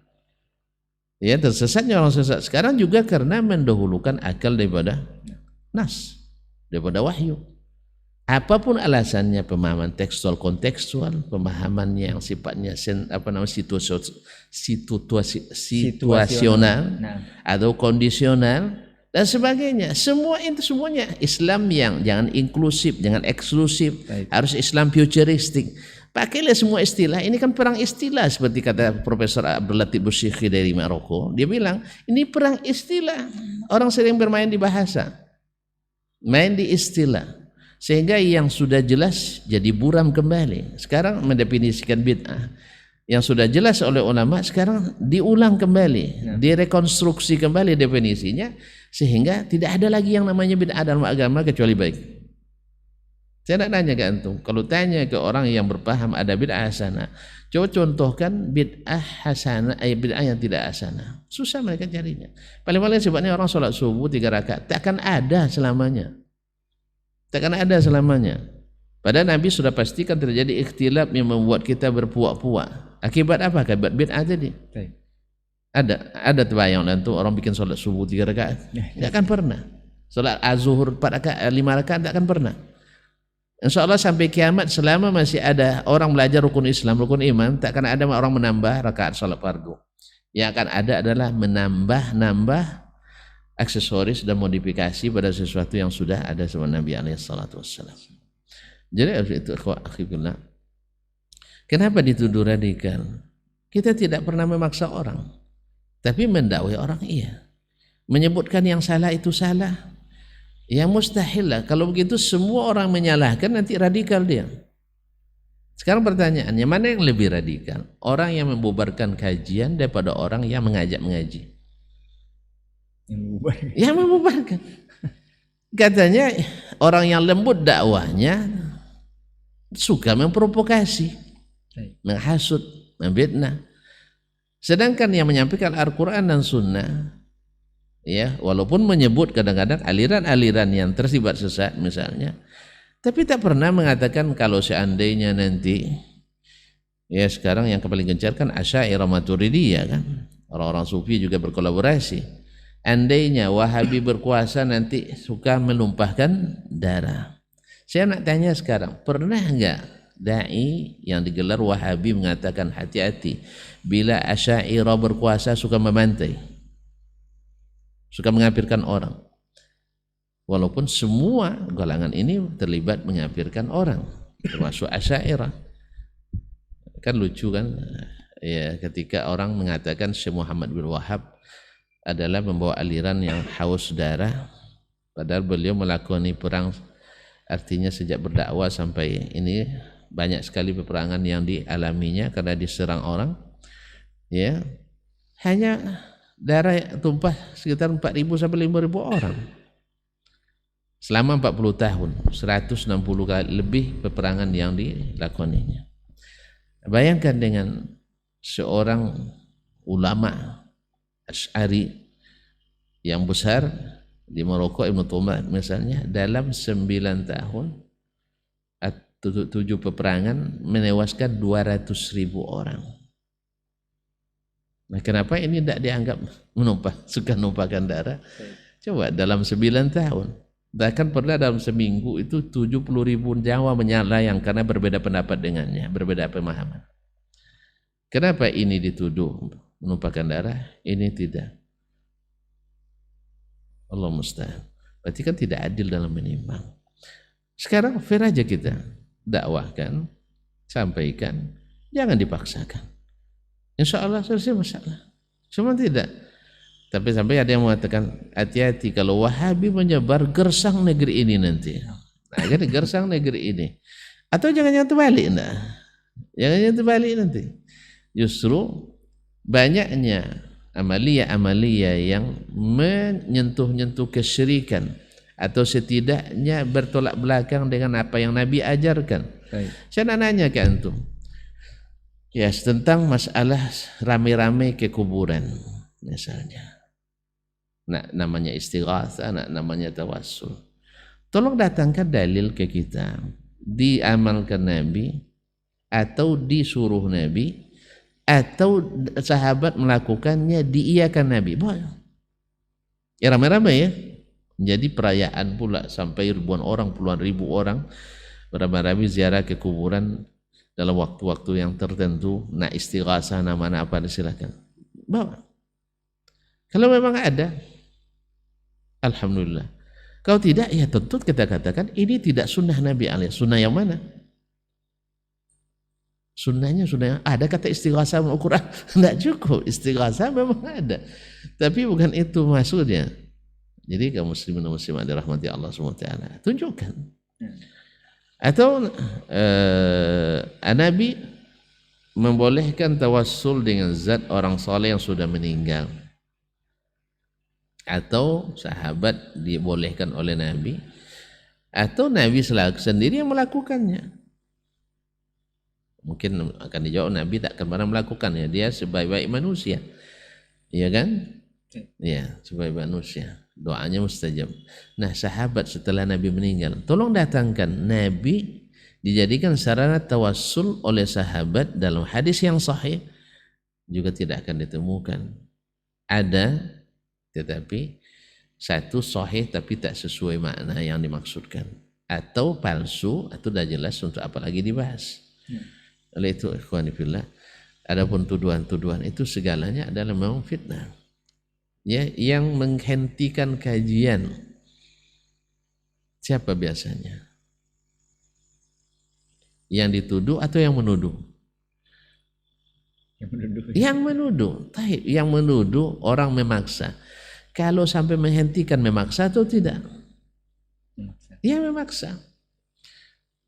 ya tersesatnya orang sesat sekarang juga karena mendahulukan akal daripada nas, daripada wahyu. Apapun alasannya, pemahaman tekstual kontekstual, pemahamannya yang sifatnya situasional atau kondisional dan sebagainya. Semua itu semuanya Islam yang jangan inklusif, jangan eksklusif, harus Islam futuristik. Pakailah semua istilah. Ini kan perang istilah seperti kata Profesor Abdul Latif Busyikhi dari Maroko. Dia bilang ini perang istilah. Orang sering bermain di bahasa, main di istilah. Sehingga yang sudah jelas jadi buram kembali. Sekarang mendefinisikan bid'ah yang sudah jelas oleh ulama sekarang diulang kembali, direkonstruksi kembali definisinya, sehingga tidak ada lagi yang namanya bid'ah dalam agama kecuali baik. Saya nak nanya ke antum, kalau tanya ke orang yang berpaham ada bid'ah hasanah, coba contohkan bid'ah hasanah, bid'ah yang tidak hasanah. Susah mereka carinya. Paling-paling sebabnya orang sholat subuh 3 rakaat, takkan ada selamanya. Takkan ada selamanya. Padahal Nabi sudah pastikan terjadi ikhtilaf yang membuat kita berpuak-puak. Akibat apa? Akibat bid'ah tadi. Ada terbayang nanti orang bikin sholat subuh 3 rakaat. Tidak akan pernah. Sholat az-zuhur 4 rakaat, 5 rakaat tidak akan pernah. Insya Allah sampai kiamat selama masih ada orang belajar rukun Islam, rukun iman, tak akan ada orang menambah rakaat sholat fardu. Yang akan ada adalah menambah aksesoris dan modifikasi pada sesuatu yang sudah ada sama Nabi alaihissalatu wassalam. Jadi itu akhirnya kenapa dituduh radikal? Kita tidak pernah memaksa orang, tapi mendakwai orang iya. Menyebutkan yang salah itu salah, ya mustahil lah. Kalau begitu semua orang menyalahkan, nanti radikal dia. Sekarang pertanyaannya, mana yang lebih radikal? Orang yang membubarkan kajian daripada orang yang mengajak mengaji? Yang membubarkan. Katanya orang yang lembut dakwahnya suka memprovokasi, menghasut, memfitnah. Sedangkan yang menyampaikan Al-Quran dan Sunnah Ya, walaupun menyebut kadang-kadang aliran-aliran yang terlibat sesat misalnya, tapi tak pernah mengatakan kalau seandainya nanti, ya sekarang yang paling gencar kan Asy'ariyah Maturidiyah kan, orang-orang sufi juga berkolaborasi. Andainya Wahabi berkuasa nanti suka menumpahkan darah. Saya nak tanya sekarang, pernah enggak dai yang digelar Wahabi mengatakan hati-hati bila Asy'ariyah berkuasa suka membantai, suka mengafirkan orang? Walaupun semua golongan ini terlibat mengafirkan orang, termasuk Asy'ariyah. Kan lucu kan, ya ketika orang mengatakan Syekh Muhammad bin Wahab adalah membawa aliran yang haus darah, padahal beliau melakoni perang, artinya sejak berdakwah sampai ini banyak sekali peperangan yang dialaminya karena diserang orang, ya hanya darah tumpah sekitar 4.000 sampai 5.000 orang selama 40 tahun, 160 kali lebih peperangan yang dilakoninya. Bayangkan dengan seorang ulama Asy'ari yang besar di Maroko, Ibnu Tumad misalnya, dalam 9 tahun atau 7 peperangan menewaskan 200.000 orang. Nah, kenapa ini tidak dianggap suka numpahkan darah? Coba dalam 9 tahun, bahkan pernah dalam seminggu itu 70.000 nyawa menyayang karena berbeda pendapat dengannya, berbeda pemahaman. Kenapa ini dituduh menumpahkan darah, ini tidak? Allah musta'an. Berarti kan tidak adil dalam menimbang. Sekarang fair aja kita dakwahkan, sampaikan, jangan dipaksakan. Insya Allah selesai masalah. Cuma tidak. Tapi sampai ada yang mengatakan hati-hati kalau Wahabi menyebar gersang negeri ini nanti. Nah, kan gersang negeri ini. Atau jangan terbalik, nah. Jangan terbalik nanti. Justru banyaknya amalia-amalia yang menyentuh-nyentuh kesyirikan atau setidaknya bertolak belakang dengan apa yang Nabi ajarkan. Baik. Saya nak nanya ke antum, ya tentang masalah rame-rame ke kuburan misalnya. Nah, namanya istighatsah, namanya tawassul. Tolong datangkan dalil ke kita, diamalkan Nabi atau disuruh Nabi atau sahabat melakukannya diiyakan Nabi. Boleh. Ya ramai-ramai ya. Jadi perayaan pula sampai ribuan orang, puluhan ribu orang beramai-ramai ziarah ke kuburan dalam waktu-waktu yang tertentu, nak istighatsah, nama apa silakan. Bawa. Kalau memang ada, alhamdulillah. Kalau tidak, ya tentu kita katakan ini tidak sunnah Nabi alaihi. Sunnah yang mana? Sunnahnya sudah ada kata istighatsah Al-Quran. Tidak cukup, istighatsah memang ada, tapi bukan itu maksudnya. Jadi kaum muslimin dan muslimat dirahmati Allah SWT, tunjukkan. Atau Nabi membolehkan tawassul dengan zat orang soleh yang sudah meninggal, atau sahabat dibolehkan oleh Nabi, atau Nabi sendiri yang melakukannya. Mungkin akan dijawab Nabi tak akan pernah melakukannya, dia sebaik-baik manusia, ya kan? Ya, sebaik manusia, doanya mustajab. Nah, sahabat setelah Nabi meninggal, tolong datangkan Nabi dijadikan sarana tawassul oleh sahabat dalam hadis yang sahih, juga tidak akan ditemukan. Ada, tetapi satu sahih tapi tak sesuai makna yang dimaksudkan, atau palsu, atau dah jelas untuk apa lagi dibahas. Oleh itu ikhwani fillah, adapun tuduhan-tuduhan itu segalanya adalah memang fitnah, ya, yang menghentikan kajian. Siapa biasanya? Yang dituduh atau yang menuduh? Yang menuduh. Taib, yang menuduh orang memaksa. Kalau sampai menghentikan, memaksa atau tidak? Ya memaksa.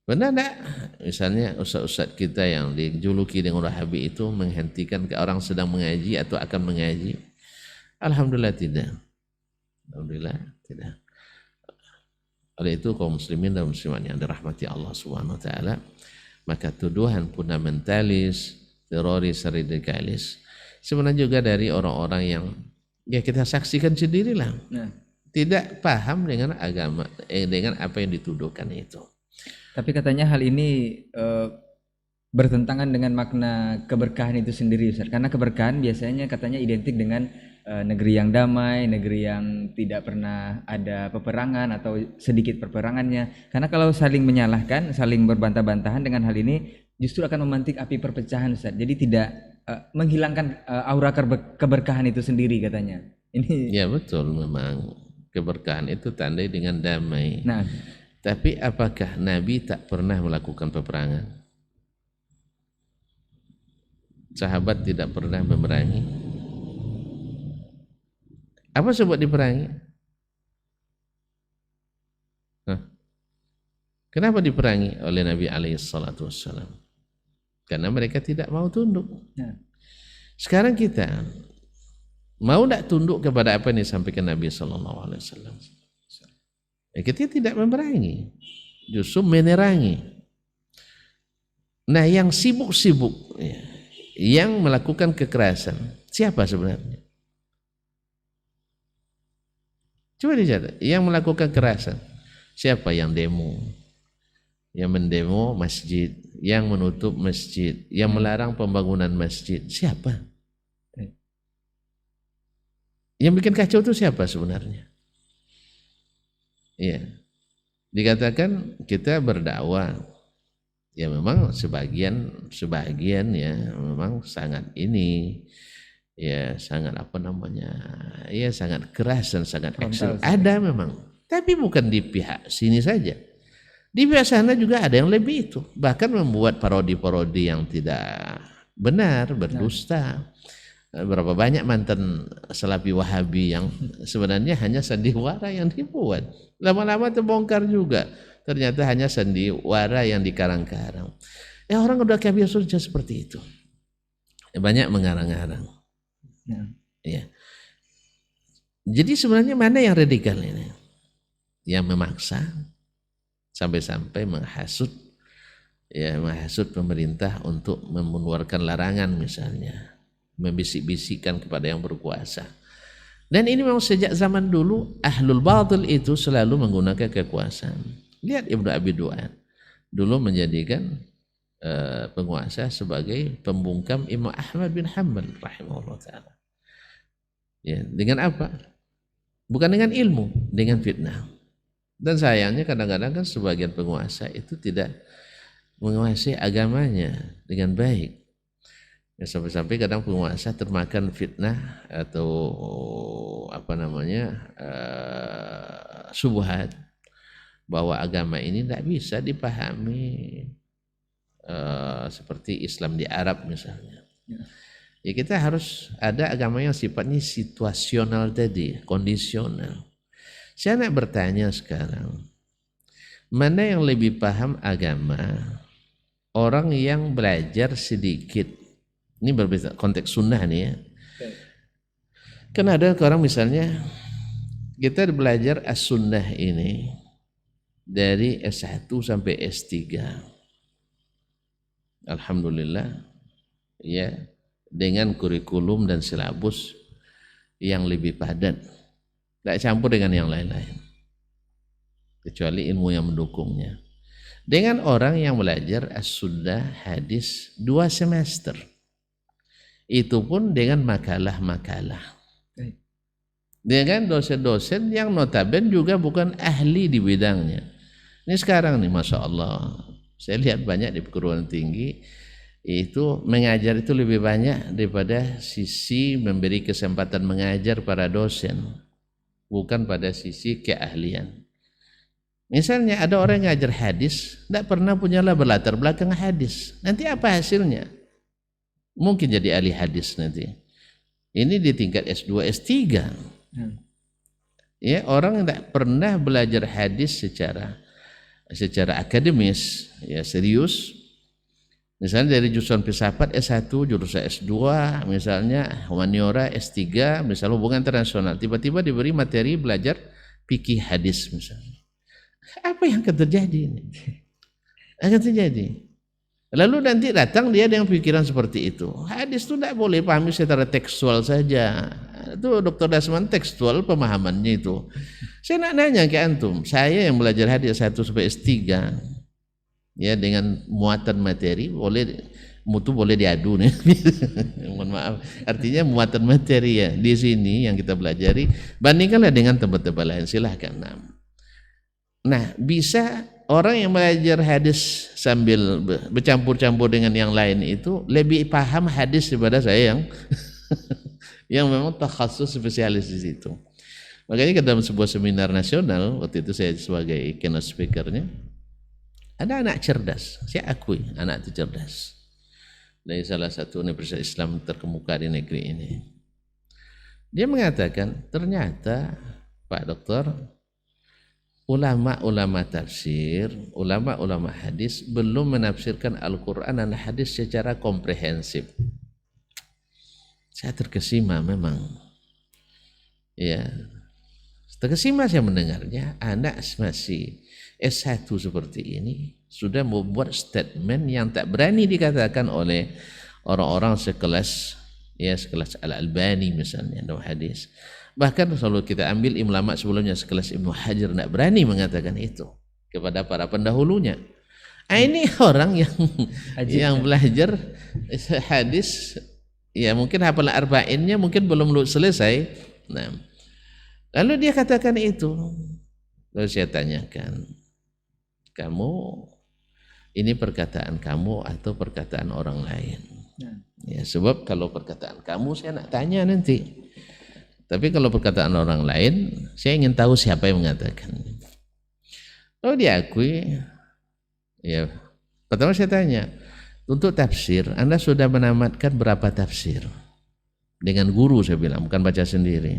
Benar tak? Misalnya ustaz-ustaz kita yang dijuluki dengan Wahabi itu menghentikan ke orang sedang mengaji atau akan mengaji. Alhamdulillah tidak. Alhamdulillah tidak. Oleh itu kaum muslimin dan muslimat yang dirahmati Allah Subhanahu wa taala, maka tuduhan fundamentalis, teroris, radikalis sebenarnya juga dari orang-orang yang Ya kita saksikan sendirilah. Nah, Tidak paham dengan agama, dengan apa yang dituduhkan itu. tapi katanya hal ini bertentangan dengan makna keberkahan itu sendiri, Ustaz. Karena keberkahan biasanya katanya identik dengan negeri yang damai, negeri yang tidak pernah ada peperangan atau sedikit peperangannya. Karena kalau saling menyalahkan, saling berbantah-bantahan dengan hal ini justru akan memantik api perpecahan, Ustaz. Jadi tidak menghilangkan aura keberkahan itu sendiri katanya. Ini Ya betul, memang keberkahan itu tandai dengan damai. nah, Tapi apakah Nabi tak pernah melakukan peperangan? Sahabat tidak pernah memerangi. Apa sebab diperangi? Hah? Kenapa diperangi oleh Nabi alaihissalatu wassalam? Karena mereka tidak mau tunduk. nah, Sekarang kita mau tidak tunduk kepada apa yang disampaikan Nabi sallallahu alaihi wasallam? Kita tidak memerangi, justru menerangi. Nah, yang sibuk-sibuk, yang melakukan kekerasan, siapa sebenarnya? Coba dicatat, yang melakukan kekerasan, siapa yang demo? Yang mendemo masjid, yang menutup masjid, yang melarang pembangunan masjid, siapa? Yang bikin kacau itu siapa sebenarnya? Iya, dikatakan kita berdakwah, ya memang sebagian ya memang sangat ini, ya sangat apa namanya, ya sangat keras dan sangat ekstrem. Ada memang, tapi bukan di pihak sini saja. Di pihak sana juga ada yang lebih itu, bahkan membuat parodi-parodi yang tidak benar, berdusta. Berapa banyak mantan salafi wahabi yang sebenarnya hanya sandiwara yang dibuat. Lama-lama terbongkar juga. Ternyata hanya sandiwara yang dikarang-karang. Orang udah kebiasaan sudah seperti itu. Banyak mengarang-arang. Ya. Jadi sebenarnya mana yang radikal ini? Yang memaksa sampai-sampai menghasut pemerintah untuk mengeluarkan larangan misalnya. Membisik-bisikkan kepada yang berkuasa. Dan ini memang sejak zaman dulu ahlul batil itu selalu menggunakan kekuasaan. Lihat Ibnu Abi Du'ad dulu menjadikan penguasa sebagai pembungkam Imam Ahmad bin Hanbal rahimahullah ta'ala. Ya, dengan apa? Bukan dengan ilmu, dengan fitnah. Dan sayangnya kadang-kadang kan sebagian penguasa itu tidak menguasai agamanya dengan baik. Ya, sampai-sampai kadang penguasa termakan fitnah atau apa namanya syubhat bahwa agama ini tidak bisa dipahami seperti Islam di Arab misalnya. Ya kita harus ada agama yang sifatnya situasional tadi, kondisional. Saya nak bertanya sekarang, mana yang lebih paham agama? Orang yang belajar sedikit. Ini berbeda konteks sunnah nih ya. Kan ada orang misalnya kita belajar as-sunnah ini dari S1 sampai S3. Alhamdulillah ya, dengan kurikulum dan silabus yang lebih padat. Tidak campur dengan yang lain-lain. Kecuali ilmu yang mendukungnya. Dengan orang yang belajar as-sunnah hadis 2 semester. Itu pun dengan makalah-makalah. Dengan dosen-dosen yang notabene juga bukan ahli di bidangnya. Ini sekarang nih Masya Allah, saya lihat banyak di perguruan tinggi itu mengajar itu lebih banyak daripada sisi memberi kesempatan mengajar para dosen, bukan pada sisi keahlian. Misalnya ada orang yang ngajar hadis, tidak pernah punyalah berlatar belakang hadis. Nanti apa hasilnya? Mungkin jadi ahli hadis nanti. Ini di tingkat S2, S3. Ya, orang yang tidak pernah belajar hadis secara akademis, ya serius. Misalnya dari jurusan filsafat S1, jurusan S2, misalnya humaniora S3, misalnya hubungan internasional, tiba-tiba diberi materi belajar fikih hadis misalnya. Apa yang akan terjadi ini? Akan terjadi. Lalu nanti datang dia dengan pikiran seperti itu. Hadis itu tidak boleh pahami secara tekstual saja. Itu Dr. Dasman tekstual pemahamannya itu. Saya nak nanya ke antum, saya yang belajar hadis 1 sampai S3 ya dengan muatan materi mutu boleh diadu nih. Mohon maaf. Artinya muatan materi ya di sini yang kita pelajari bandingkanlah dengan tempat-tempat lain, silahkan. Nah, bisa orang yang belajar hadis sambil bercampur-campur dengan yang lain itu lebih paham hadis daripada saya yang yang memang takhasus spesialis di situ. Makanya dalam sebuah seminar nasional, waktu itu saya sebagai keynote speakernya, ada anak cerdas, saya akui anak itu cerdas, dari salah satu universitas Islam terkemuka di negeri ini. Dia mengatakan, ternyata Pak Dokter, ulama-ulama tafsir, ulama-ulama hadis belum menafsirkan Al-Quran dan hadis secara komprehensif. Saya terkesima memang. Ya, terkesima saya mendengarnya. Anak masih S1 seperti ini sudah membuat statement yang tak berani dikatakan oleh orang-orang sekelas Al-Albani misalnya dalam hadis. Bahkan kalau kita ambil ulama sebelumnya sekelas Ibnu Hajar tidak berani mengatakan itu kepada para pendahulunya. Ini orang yang belajar hadis, ya mungkin hafal arba'innya mungkin belum selesai. Nah, lalu dia katakan itu. Lalu saya tanyakan, kamu ini perkataan kamu atau perkataan orang lain? Ya, sebab kalau perkataan kamu saya nak tanya nanti. Tapi kalau perkataan orang lain, saya ingin tahu siapa yang mengatakan. Lalu diakui, ya pertama saya tanya, untuk tafsir, Anda sudah menamatkan berapa tafsir? Dengan guru saya bilang, bukan baca sendiri.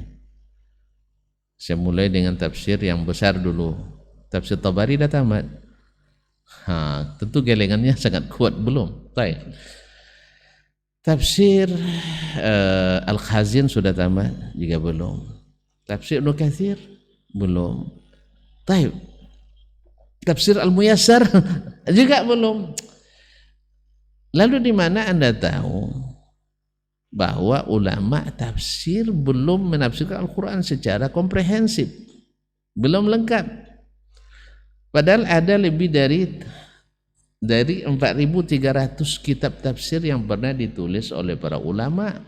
Saya mulai dengan tafsir yang besar dulu. Tafsir Tabari dah tamat. Tentu gelengannya sangat kuat belum? Baik. Tafsir Al-Khazin sudah tamat juga belum. Tafsir Ibnu Katsir belum. Baik. Tafsir Al-Muyassar juga belum. Lalu di mana Anda tahu bahwa ulama tafsir belum menafsirkan Al-Quran secara komprehensif, belum lengkap? Padahal ada lebih dari 4.300 kitab tafsir yang pernah ditulis oleh para ulama,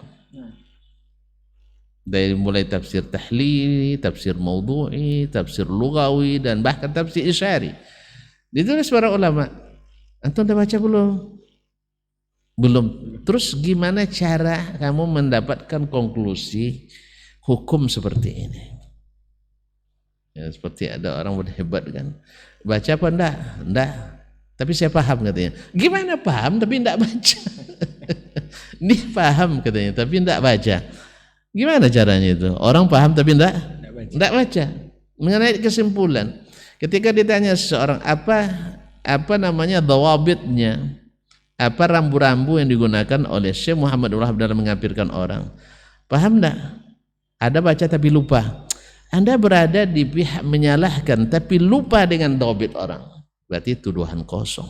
dari mulai tafsir tahlili, tafsir maudhu'i, tafsir lugawi, dan bahkan tafsir isyari ditulis para ulama. Antum udah baca belum? Belum. Terus gimana cara kamu mendapatkan konklusi hukum seperti ini? Ya, seperti ada orang berhebat kan, baca apa enggak? Enggak, tapi saya paham katanya. Gimana paham tapi enggak baca? Dia paham katanya tapi enggak baca. Gimana caranya itu? Orang paham tapi enggak baca. Mengenai kesimpulan, ketika ditanya seseorang apa namanya dhawabitnya, apa rambu-rambu yang digunakan oleh Syekh Muhammad Wahab dalam mengafirkan orang, paham enggak? Ada baca tapi lupa. Anda berada di pihak menyalahkan tapi lupa dengan dhawabit orang, berarti tuduhan kosong,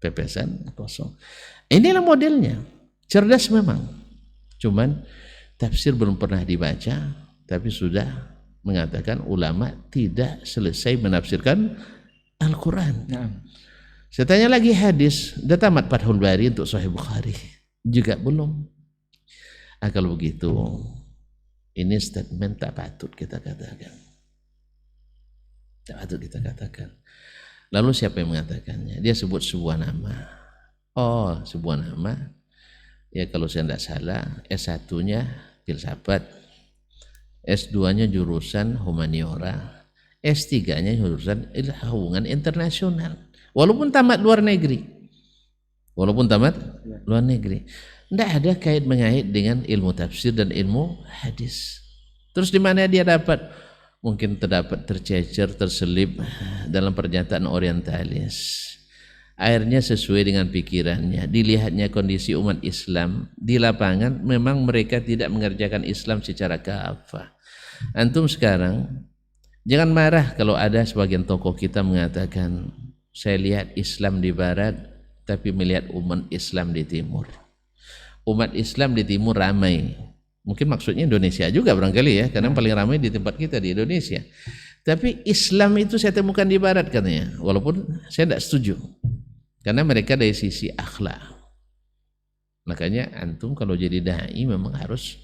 pepesan kosong. Inilah modelnya. Cerdas memang, cuman tafsir belum pernah dibaca, tapi sudah mengatakan ulama tidak selesai menafsirkan Al-Quran. Saya tanya lagi hadis, sudah tamat Fathul Bari untuk Sahih Bukhari? Juga belum. Kalau begitu, ini statement tak patut kita katakan. Tak patut kita katakan. Lalu siapa yang mengatakannya? Dia sebut sebuah nama. Oh, sebuah nama. Ya kalau saya tidak salah, S1-nya filsafat, S2-nya jurusan humaniora, S3-nya jurusan hubungan internasional. Walaupun tamat luar negeri. Tidak ada kait mengait dengan ilmu tafsir dan ilmu hadis. Terus di mana dia dapat? Mungkin tercecer, terselip dalam pernyataan orientalis. Akhirnya sesuai dengan pikirannya. Dilihatnya kondisi umat Islam di lapangan, memang mereka tidak mengerjakan Islam secara kafah. Antum sekarang jangan marah kalau ada sebagian tokoh kita mengatakan, saya lihat Islam di barat tapi melihat umat Islam di timur. Umat Islam di timur ramai, Mungkin maksudnya Indonesia juga barangkali ya, karena paling ramai di tempat kita di Indonesia. Tapi Islam itu saya temukan di Barat katanya, walaupun saya tidak setuju. Karena mereka dari sisi akhlak. Makanya antum kalau jadi dai memang harus,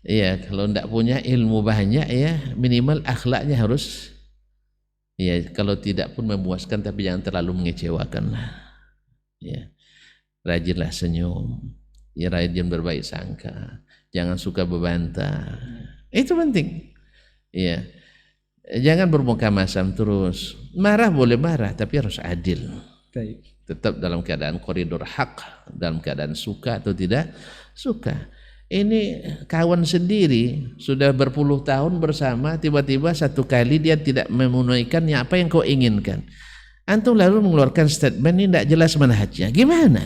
ya kalau tidak punya ilmu banyak ya minimal akhlaknya harus, ya kalau tidak pun memuaskan tapi jangan terlalu mengecewakan lah. Ya, rajinlah senyum, ya rajin berbaik sangka, jangan suka berbantah, itu penting. Ya, jangan bermuka masam terus. Marah boleh marah tapi harus adil. Tetap dalam keadaan koridor hak, dalam keadaan suka atau tidak suka. Ini kawan sendiri sudah berpuluh tahun bersama, tiba-tiba satu kali dia tidak memenuhikan apa yang kau inginkan. Antum lalu mengeluarkan statement ini tidak jelas manhajnya. Gimana?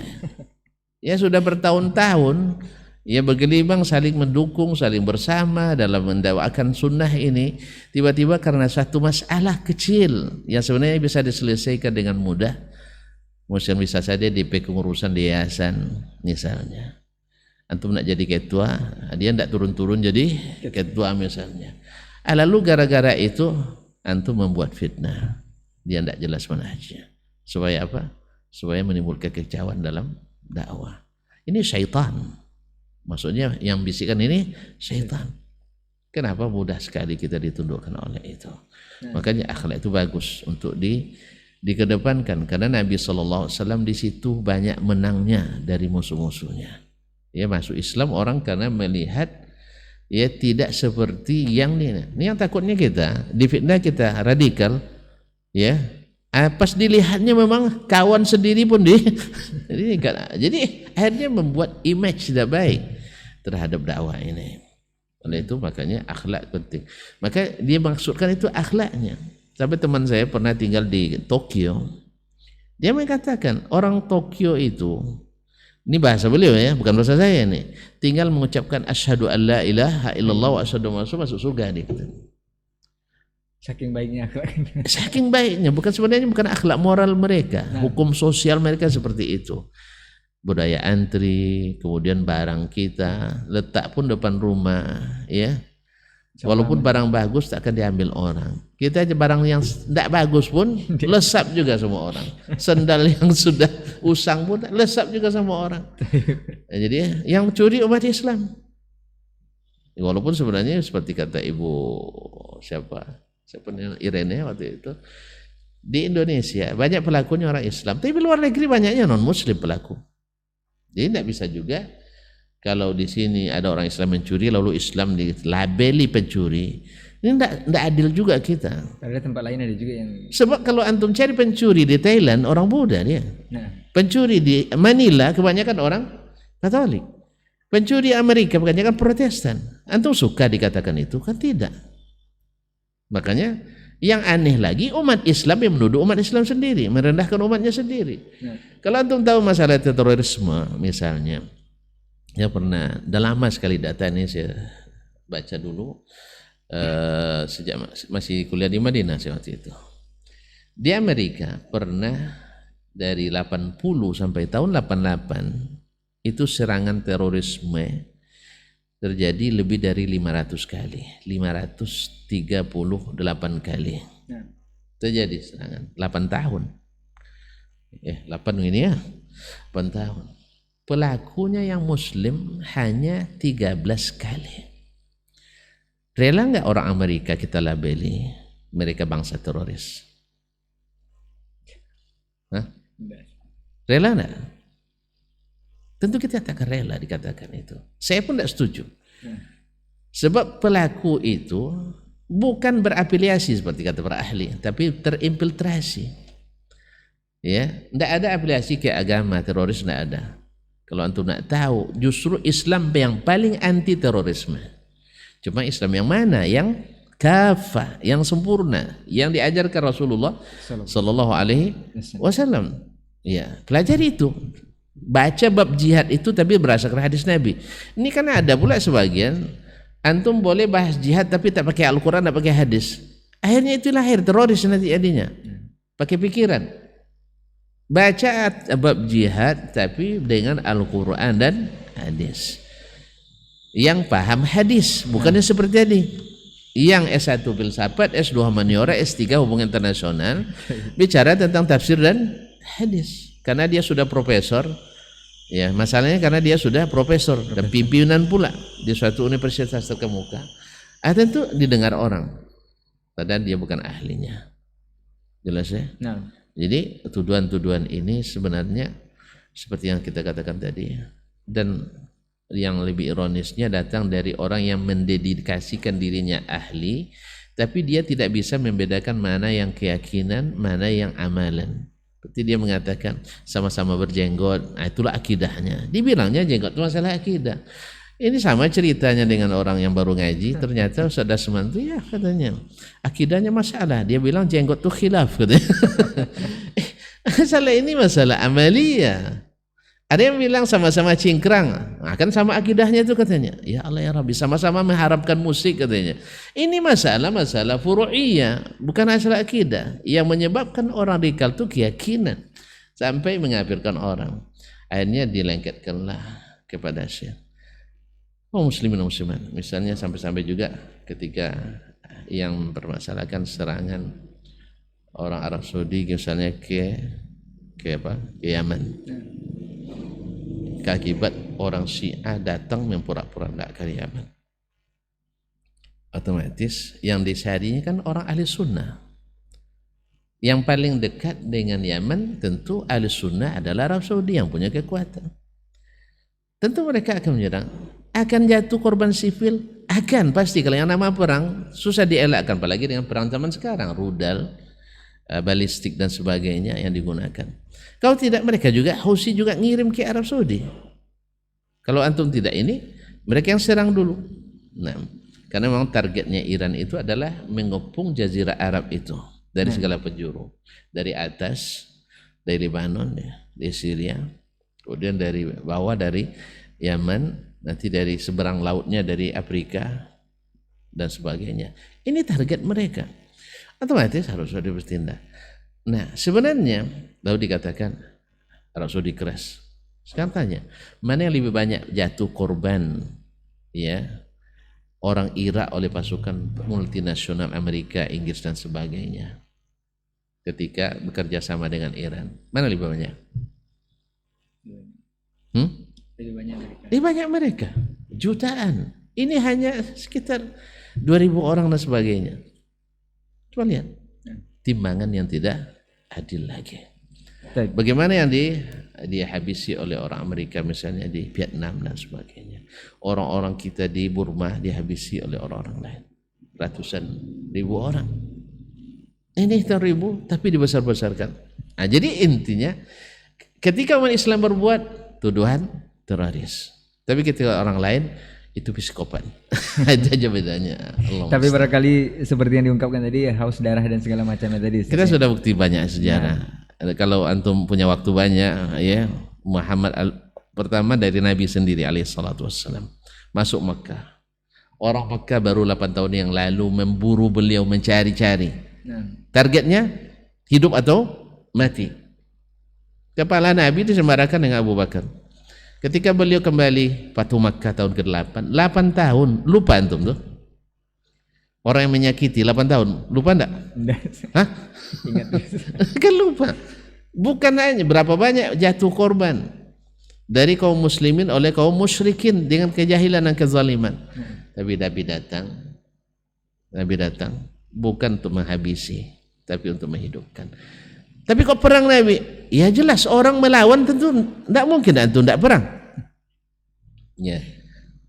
Ya sudah bertahun-tahun ya bergelimang saling mendukung, saling bersama dalam mendakwakan sunnah ini, tiba-tiba karena satu masalah kecil yang sebenarnya bisa diselesaikan dengan mudah, mungkin bisa saja di kepengurusan di yayasan misalnya, antum nak jadi ketua, dia tidak turun-turun jadi ketua misalnya, lalu gara-gara itu antum membuat fitnah, dia tidak jelas manhajnya. Supaya apa? Supaya menimbulkan kekacauan dalam dakwah. Ini syaitan. Maksudnya yang bisikan ini syaitan. Kenapa mudah sekali kita ditundukkan oleh itu? Makanya akhlak itu bagus untuk dikedepankan, karena Nabi SAW di situ banyak menangnya dari musuh-musuhnya. Ya masuk Islam orang karena melihat ya tidak seperti yang ini. Ini yang takutnya kita difitnah, kita radikal. Ya, pas dilihatnya memang kawan sendiri pun jadi akhirnya membuat image tidak baik terhadap dakwah ini. Oleh itu makanya akhlak penting. Maka dia maksudkan itu akhlaknya. Sampai teman saya pernah tinggal di Tokyo, dia mengatakan orang Tokyo itu, ini bahasa beliau ya, bukan bahasa saya nih, tinggal mengucapkan asyhadu an la ilaha illallah wa asyhadu anna Muhammadan masuk surga dia. Saking baiknya akhlak. Saking baiknya, sebenarnya bukan akhlak moral mereka, hukum sosial mereka seperti itu. Budaya antri, kemudian barang kita letak pun depan rumah, ya. Walaupun barang bagus tak akan diambil orang. Kita aja barang yang tidak bagus pun lesap juga sama orang. Sendal yang sudah usang pun lesap juga sama orang. Jadi yang curi umat Islam. Walaupun sebenarnya seperti kata ibu siapa Irene waktu itu, di Indonesia banyak pelakunya orang Islam, tapi luar negeri banyaknya non Muslim pelaku. Jadi tidak bisa juga kalau di sini ada orang Islam mencuri lalu Islam dilabeli pencuri. Ini tidak adil juga kita. Ada tempat lain ada juga yang. Sebab kalau antum cari pencuri di Thailand orang Buddha dia. Pencuri di Manila kebanyakan orang Katolik. Pencuri Amerika kebanyakan Protestan. Antum suka dikatakan itu? Kan tidak. Makanya yang aneh lagi umat Islam yang menuduh umat Islam sendiri, merendahkan umatnya sendiri. Kalau antum tahu masalah terorisme misalnya, ya pernah, dah lama sekali data ini saya baca dulu, sejak masih kuliah di Madinah saya waktu itu. Di Amerika pernah dari 80 sampai tahun 88 itu serangan terorisme terjadi lebih dari 500 kali, 538 kali terjadi serangan, 8 tahun. 8 ini ya, 8 tahun. Pelakunya yang muslim hanya 13 kali. Rela nggak orang Amerika kita labeli mereka bangsa teroris? Hah? Rela nggak? Tentu kita tak akan rela dikatakan itu. Saya pun tidak setuju. Sebab pelaku itu bukan berafiliasi seperti kata para ahli, tapi terinfiltrasi. Ya, tidak ada afiliasi ke agama teroris, tidak ada. Kalau antum nak tahu, justru Islam yang paling anti terorisme. Cuma Islam yang mana? Yang kafah, yang sempurna, yang diajarkan Rasulullah Sallallahu Alaihi Wasallam. Ya, pelajari itu. Baca bab jihad itu tapi berdasarkan hadis Nabi. Ini kan ada pula sebagian antum boleh bahas jihad tapi tak pakai Al-Quran, tak pakai hadis. Akhirnya itu lahir teroris nanti jadinya. Pakai pikiran. Baca bab jihad tapi dengan Al-Quran dan hadis. yang paham hadis, bukannya seperti tadi yang S1 filsafat, S2 humaniora, S3 hubungan internasional bicara tentang tafsir dan hadis karena dia sudah profesor. Ya, masalahnya karena dia sudah profesor dan pimpinan pula di suatu universitas terkemuka. Tentu didengar orang, padahal dia bukan ahlinya. Jelas ya? Nah. Jadi tuduhan-tuduhan ini sebenarnya seperti yang kita katakan tadi, dan yang lebih ironisnya datang dari orang yang mendedikasikan dirinya ahli, tapi dia tidak bisa membedakan mana yang keyakinan, mana yang amalan. Seperti dia mengatakan sama-sama berjenggot, nah itulah akidahnya. Dibilangnya jenggot itu masalah akidah. Ini sama ceritanya dengan orang yang baru ngaji, ternyata Ustaz Dasman itu ya katanya akidahnya masalah. Dia bilang jenggot itu khilaf katanya. Masalah ini masalah amalia. Ada yang bilang sama-sama cingkrang, nah, kan sama akidahnya itu katanya. Ya Allah ya Rabbi, sama-sama mengharapkan musik katanya. Ini masalah furu'iyah, bukan masalah akidah. Yang menyebabkan orang radikal itu keyakinan sampai mengkafirkan orang. Akhirnya dilengketkanlah kepada Syekh. Muslimin dan muslimat, misalnya sampai-sampai juga ketika yang mempermasalahkan serangan orang Arab Saudi misalnya ke Yaman. Akibat orang Syiah datang mempura-pura tidak ke Yaman, otomatis yang disarinya kan orang ahli sunnah. Yang paling dekat dengan Yaman tentu ahli sunnah adalah Arab Saudi yang punya kekuatan. Tentu mereka akan menyerang, akan jatuh korban sipil, akan pasti. Kalau yang nama perang susah dielakkan, apalagi dengan perang zaman sekarang, rudal, balistik dan sebagainya yang digunakan. Kalau tidak, mereka juga Houthi juga ngirim ke Arab Saudi. Kalau antum tidak ini, mereka yang serang dulu. Nah, karena memang targetnya Iran itu adalah mengepung jazirah Arab itu dari segala penjuru, dari atas, dari Lebanon, dari Syria, kemudian dari bawah dari Yaman, nanti dari seberang lautnya dari Afrika dan sebagainya. Ini target mereka. Otomatis harus bertindak. Nah, sebenarnya lalu dikatakan Arab Saudi keras. Sekarang tanya, mana yang lebih banyak jatuh korban ya orang Irak oleh pasukan multinasional Amerika, Inggris dan sebagainya ketika bekerja sama dengan Iran? Mana lebih banyak? Lebih banyak mereka. Jutaan. Ini hanya sekitar 2.000 orang dan sebagainya. Coba lihat. Timbangan yang tidak adil lagi. Bagaimana yang dihabisi oleh orang Amerika misalnya di Vietnam dan sebagainya. Orang-orang kita di Burma dihabisi oleh orang-orang lain. Ratusan ribu orang. Ini ribu tapi dibesar-besarkan. Nah, jadi intinya ketika umat Islam berbuat tuduhan teroris. Tapi ketika orang lain itu psikopat. Ada aja bedanya. Tapi barangkali seperti yang diungkapkan tadi, haus darah dan segala macamnya tadi. Kita sudah bukti banyak sejarah. Kalau antum punya waktu banyak, ya Muhammad pertama dari Nabi sendiri alaihissalatu wassalam masuk Mekah. Orang Mekah baru 8 tahun yang lalu memburu beliau, mencari-cari. Targetnya hidup atau mati. Kepala Nabi disembarakan dengan Abu Bakar. Ketika beliau kembali Fatuh Makkah tahun ke-8, 8 tahun, lupa antum tuh? Orang yang menyakiti 8 tahun, lupa enggak? Hah? Ingat. Kan lupa. Bukan hanya berapa banyak jatuh korban dari kaum muslimin oleh kaum musyrikin dengan kejahilan dan kezaliman. Tapi Nabi datang bukan untuk menghabisi, tapi untuk menghidupkan. Tapi kok perang Nabi? Ya jelas orang melawan tentu tidak mungkin antum tidak perang.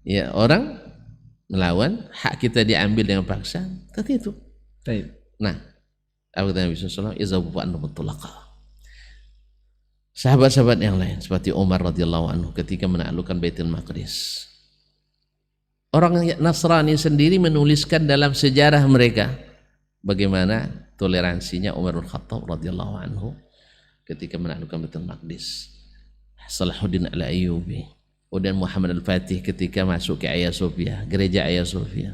Ya orang melawan, hak kita diambil dengan paksa, tentu itu. Nah, Abu Nabi SAW izabu anhum tulaqa. Sahabat-sahabat yang lain seperti Umar radhiyallahu anhu ketika menaklukkan Baitul Maqdis. Orang Nasrani sendiri menuliskan dalam sejarah mereka bagaimana toleransinya Umar bin Khattab radhiyallahu anhu ketika menaklukkan Baitul Maqdis. Salahuddin al-Ayyubi, kemudian Muhammad al-Fatih ketika masuk ke Hagia Sophia, gereja Hagia Sophia,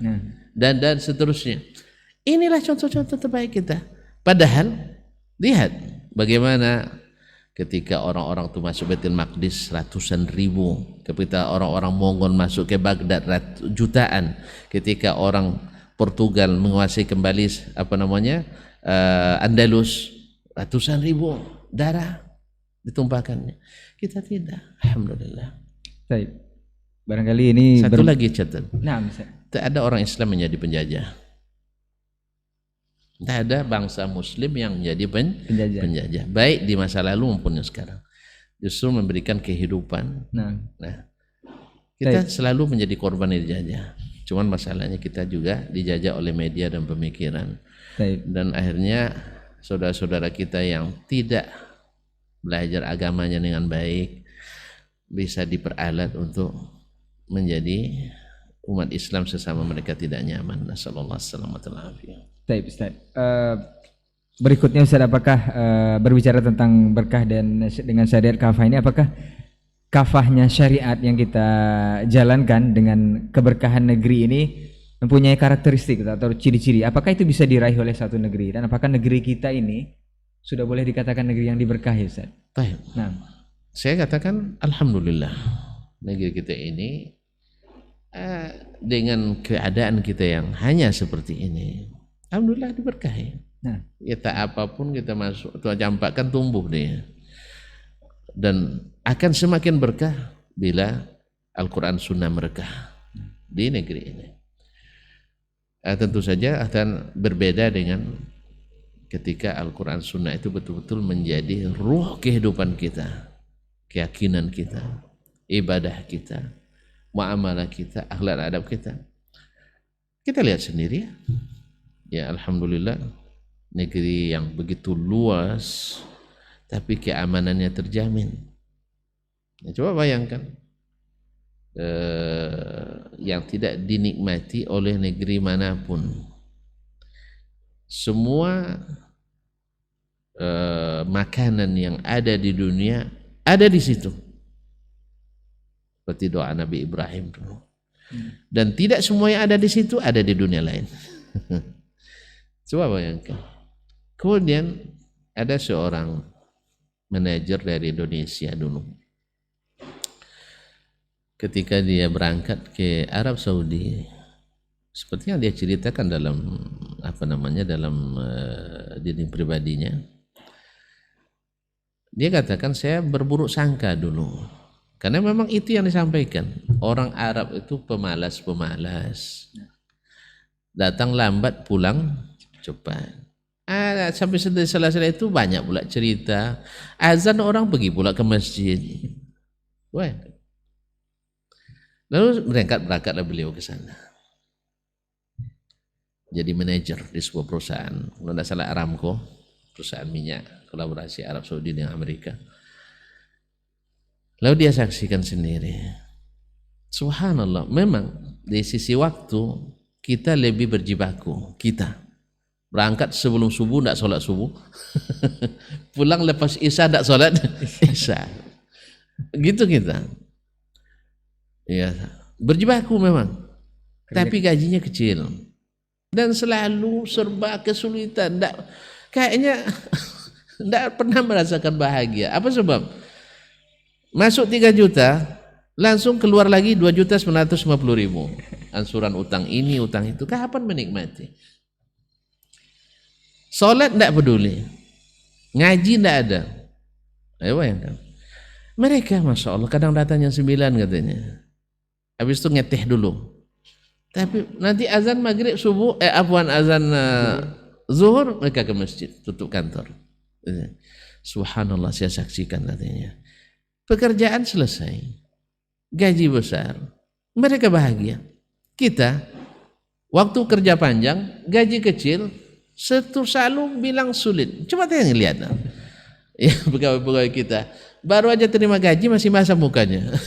dan seterusnya. Inilah contoh-contoh terbaik kita. Padahal lihat bagaimana ketika orang-orang itu masuk Baitul Maqdis ratusan ribu, ketika orang-orang Mongol masuk ke Baghdad jutaan, ketika orang Portugal menguasai kembali Andalus, ratusan ribu darah ditumpahkannya. Kita tidak, alhamdulillah. Baik. Barangkali ini satu lagi catat. Nah, tak ada orang Islam menjadi penjajah. Tak ada bangsa Muslim yang menjadi penjajah, baik di masa lalu maupun sekarang. Justru memberikan kehidupan. Nah, kita selalu menjadi korban dijajah. Cuman masalahnya kita juga dijajah oleh media dan pemikiran. Dan akhirnya saudara-saudara kita yang tidak belajar agamanya dengan baik bisa diperalat untuk menjadi umat Islam sesama mereka tidak nyaman. Nasallallahu alaihi wasallam. Baik Ustaz. Berikutnya Ustaz, apakah berbicara tentang berkah dan dengan syariat kafah ini, apakah kafahnya syariat yang kita jalankan dengan keberkahan negeri ini mempunyai karakteristik atau ciri-ciri? Apakah itu bisa diraih oleh satu negeri, dan apakah negeri kita ini sudah boleh dikatakan negeri yang diberkahi Ustaz? Baik. Nah, saya katakan alhamdulillah negeri kita ini dengan keadaan kita yang hanya seperti ini, alhamdulillah diberkahi. Nah, kita apapun kita masuk atau campakkan tumbuh dia, dan akan semakin berkah bila Al-Quran Sunnah merekah di negeri ini. Tentu saja akan berbeda dengan ketika Al-Quran Sunnah itu betul-betul menjadi ruh kehidupan kita, keyakinan kita, ibadah kita, muamalah kita, akhlak adab kita. Kita lihat sendiri ya, alhamdulillah negeri yang begitu luas tapi keamanannya terjamin. Ya, coba bayangkan yang tidak dinikmati oleh negeri manapun. Semua makanan yang ada di dunia ada di situ. Seperti doa Nabi Ibrahim dulu. Dan tidak semua yang ada di situ ada di dunia lain. Coba bayangkan. Kemudian ada seorang manajer dari Indonesia dulu. Ketika dia berangkat ke Arab Saudi, seperti yang dia ceritakan dalam dalam diri pribadinya, dia katakan saya berburuk sangka dulu, karena memang itu yang disampaikan. Orang Arab itu pemalas, datang lambat pulang cepat. Sampai selesai itu banyak pula cerita, azan orang pergi pula ke masjid. Wah. Lalu berangkatlah beliau ke sana. Jadi manajer di sebuah perusahaan, kalau tidak salah Aramco, perusahaan minyak kolaborasi Arab Saudi dengan Amerika. Lalu dia saksikan sendiri. Subhanallah, memang di sisi waktu kita lebih berjibaku. Kita berangkat sebelum subuh tidak sholat subuh, pulang lepas isya tidak sholat isya. Gitu kita. Ya, berjibaku memang, tapi gajinya kecil dan selalu serba kesulitan. Kayaknya tidak pernah merasakan bahagia. Apa sebab? Masuk 3 juta, langsung keluar lagi 2.950.000. Ansuran utang ini, utang itu. Kapan menikmati? Sholat tidak peduli, ngaji tidak ada. Ayo bayangkan. Mereka Masya Allah kadang datang jam 9 katanya. Habis itu ngeteh dulu. Tapi nanti azan maghrib subuh, azan zuhur mereka ke masjid, tutup kantor. Subhanallah, saya saksikan katanya. Pekerjaan selesai, gaji besar, mereka bahagia. Kita waktu kerja panjang, gaji kecil, selalu bilang sulit. Coba tanya lihat. Ya, pegawai-pegawai kita baru aja terima gaji masih basah mukanya.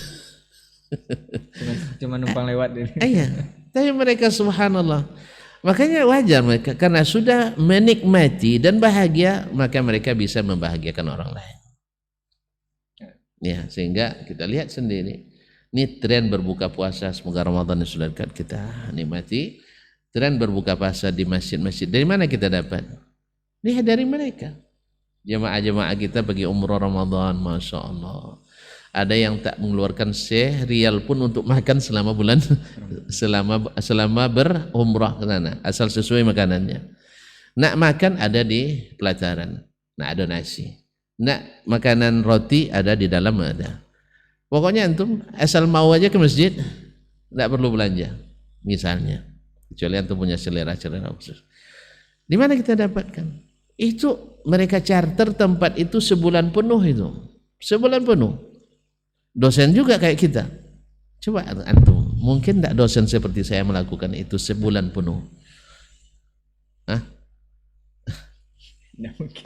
Cuma numpang lewat. Iya, tapi mereka subhanallah. Makanya wajar mereka, karena sudah menikmati dan bahagia, maka mereka bisa membahagiakan orang lain. Ya, sehingga kita lihat sendiri, ini tren berbuka puasa, semoga Ramadan yang sudah dekat kita nikmati. Tren berbuka puasa di masjid-masjid, dari mana kita dapat? Lihat dari mereka. Jemaah-jemaah kita pergi umroh Ramadan, Masya Allah. Ada yang tak mengeluarkan serial pun untuk makan selama bulan selama berumrah ke sana, asal sesuai makanannya. Nak makan ada di pelataran, nak ada nasi. Nak makanan roti ada di dalam ada. Pokoknya antum asal mau aja ke masjid, tidak perlu belanja. Misalnya, kecuali antum punya selera khusus. Di mana kita dapatkan? Itu mereka charter tempat itu sebulan penuh itu, sebulan penuh. Dosen juga kayak kita. Coba antum, mungkin tidak dosen seperti saya melakukan itu sebulan penuh? Hah? Nggak mungkin.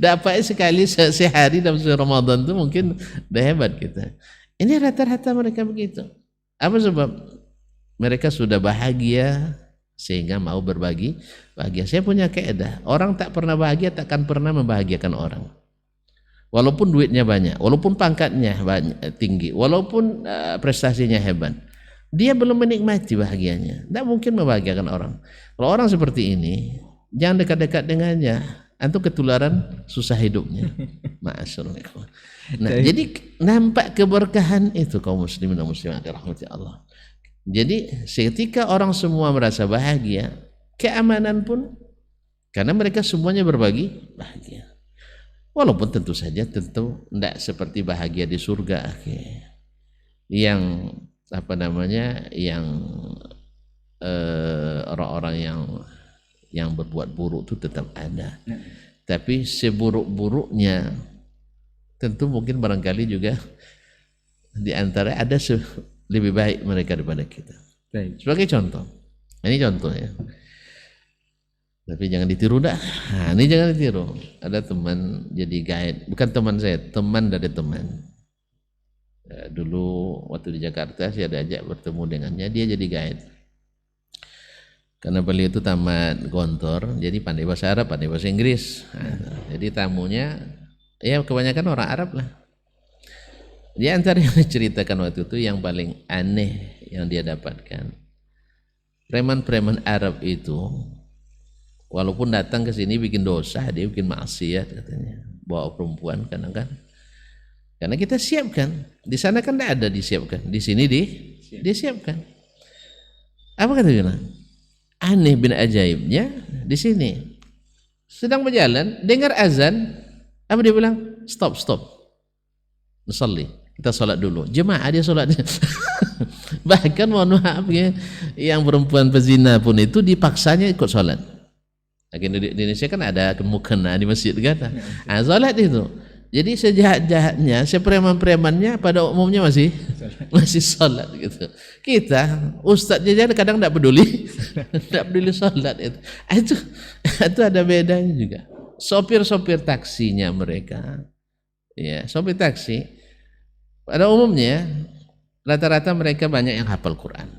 Dapat sekali sehari dalam Ramadan itu mungkin udah hebat kita. Ini rata-rata mereka begitu. Apa sebab? Mereka sudah bahagia sehingga mau berbagi bahagia. Saya punya kaidah, orang tak pernah bahagia takkan pernah membahagiakan orang. Walaupun duitnya banyak, walaupun pangkatnya banyak, tinggi, walaupun prestasinya hebat, dia belum menikmati bahagianya. Tidak mungkin membahagiakan orang. Kalau orang seperti ini, jangan dekat-dekat dengannya, antum ketularan susah hidupnya. Masyaallah. Nah, jadi nampak keberkahan itu kaum muslimin dan muslimat dirahmati Allah. Jadi ketika orang semua merasa bahagia, keamanan pun karena mereka semuanya berbagi bahagia. Walaupun tentu saja tidak seperti bahagia di surga, yang apa namanya, yang orang-orang yang berbuat buruk itu tetap ada. Tapi seburuk-buruknya tentu mungkin barangkali juga di antara ada lebih baik mereka daripada kita. Sebagai contoh, ini contohnya. Tapi jangan ditiru dah. Nah, ini jangan ditiru. Ada teman jadi guide, bukan teman saya, teman dari teman. Ya, dulu waktu di Jakarta saya diajak bertemu dengannya, dia jadi guide. Karena beliau itu tamat Gontor, jadi pandai bahasa Arab, pandai bahasa Inggris. Nah, jadi tamunya ya kebanyakan orang Arab lah. Di antara yang diceritakan waktu itu yang paling aneh yang dia dapatkan, preman-preman Arab itu walaupun datang ke sini bikin dosa, dia bikin maksiat katanya, bawa perempuan kan, karena kita siapkan. Di sana kan tidak ada disiapkan, di sini disiapkan. Apa kata dia? Aneh bin ajaibnya di sini sedang berjalan dengar azan, apa dia bilang? Stop, nusalli, kita sholat dulu. Jemaah dia sholatnya. Bahkan mohon maaf ya, yang perempuan pezina pun itu dipaksanya ikut sholat. Di Indonesia kan ada mukena di masjid kan, nah, sholat itu. Jadi sejahat-jahatnya, sepreman-premannya pada umumnya masih sholat gitu. Kita ustadznya jadi kadang tidak peduli, tidak peduli sholat itu. Itu ada bedanya juga. Sopir-sopir taksinya mereka, ya sopir taksi pada umumnya rata-rata mereka banyak yang hafal Quran,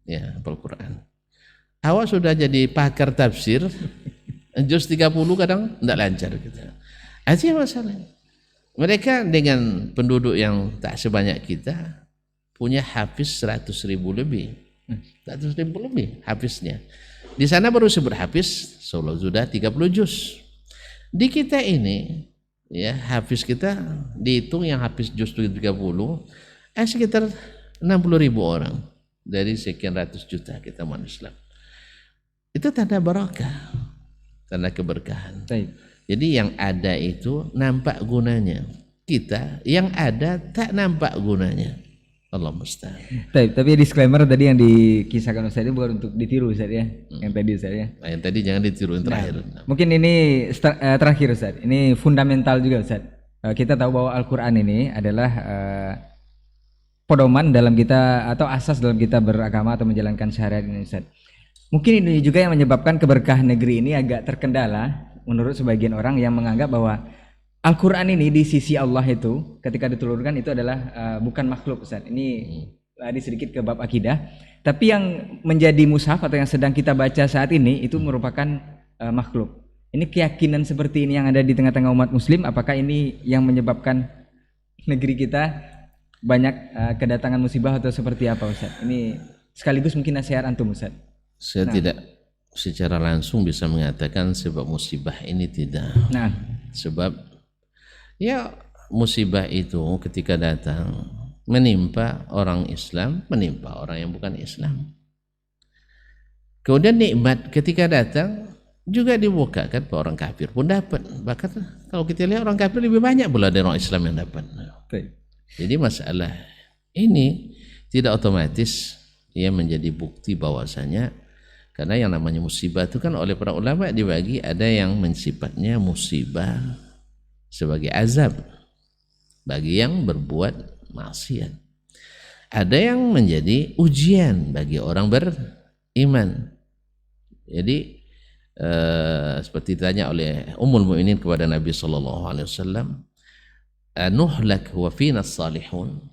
ya hafal Quran. Awak sudah jadi pakar tafsir, juz 30 kadang tidak lancar gitu. Itu masalahnya. Mereka dengan penduduk yang tak sebanyak kita punya hafiz 100.000 lebih. 100.000 lebih hafiznya. Di sana baru sebut hafiz, Solo sudah 30 juz. Di kita ini ya hafiz kita dihitung yang hafiz juz 30 sekitar 60.000 orang dari sekian ratus juta kita manusia Islam. Itu tanda barakah, tanda keberkahan. Baik. Jadi yang ada itu nampak gunanya, kita yang ada tak nampak gunanya. Allah musta'an. Tapi disclaimer tadi yang dikisahkan Ustaz ini bukan untuk ditiru Ustaz ya. Yang tadi Ustaz ya. Nah, yang tadi jangan ditiru, yang terakhir. Mungkin ini terakhir Ustaz. Ini fundamental juga Ustaz. Kita tahu bahwa Al-Quran ini adalah pedoman dalam kita atau asas dalam kita beragama atau menjalankan syariat ini Ustaz. Mungkin ini juga yang menyebabkan keberkahan negeri ini agak terkendala menurut sebagian orang yang menganggap bahwa Al-Quran ini di sisi Allah itu ketika diturunkan itu adalah bukan makhluk Ustaz. Ini lari sedikit ke bab akidah. Tapi yang menjadi mushaf atau yang sedang kita baca saat ini itu merupakan makhluk. Ini keyakinan seperti ini yang ada di tengah-tengah umat muslim, apakah ini yang menyebabkan negeri kita banyak kedatangan musibah atau seperti apa Ustaz? Ini sekaligus mungkin nasihat antum Ustaz. Saya secara langsung bisa mengatakan sebab musibah ini tidak. Nah, Sebab ya musibah itu ketika datang menimpa orang Islam, menimpa orang yang bukan Islam. Kemudian nikmat ketika datang juga dibukakan ke orang kafir pun dapat. Bahkan kalau kita lihat orang kafir lebih banyak pula dari orang Islam yang dapat. baik. Jadi masalah ini tidak otomatis ia menjadi bukti bahwasanya, karena yang namanya musibah itu kan oleh para ulama dibagi, ada yang mensifatnya musibah sebagai azab bagi yang berbuat maksiat. Ada yang menjadi ujian bagi orang beriman. Jadi seperti ditanya oleh Ummul Mukminin kepada Nabi sallallahu alaihi wasallam, "Anuhlak wa fina salihun?"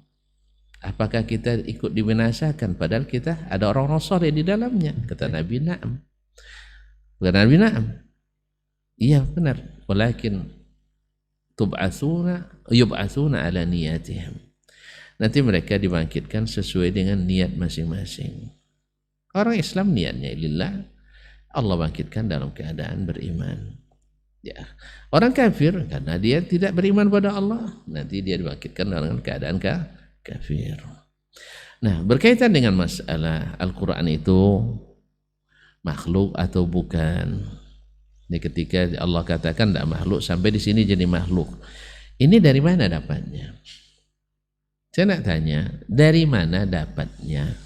Apakah kita ikut dibinasakan padahal kita ada orang-orang saleh di dalamnya? Kata Nabi, "Na'am." Kata Nabi, "Na'am." Iya benar, walakin yub'atsuna ala niyatihim. Nanti mereka dibangkitkan sesuai dengan niat masing-masing. Orang Islam niatnya lillah, Allah bangkitkan dalam keadaan beriman. Ya. Orang kafir karena dia tidak beriman pada Allah, nanti dia dibangkitkan dalam keadaan kafir. Nah, berkaitan dengan masalah Al-Quran itu makhluk atau bukan. Ini ketika Allah katakan tidak makhluk, sampai di sini jadi makhluk. Ini dari mana dapatnya? Saya nak tanya, dari mana dapatnya?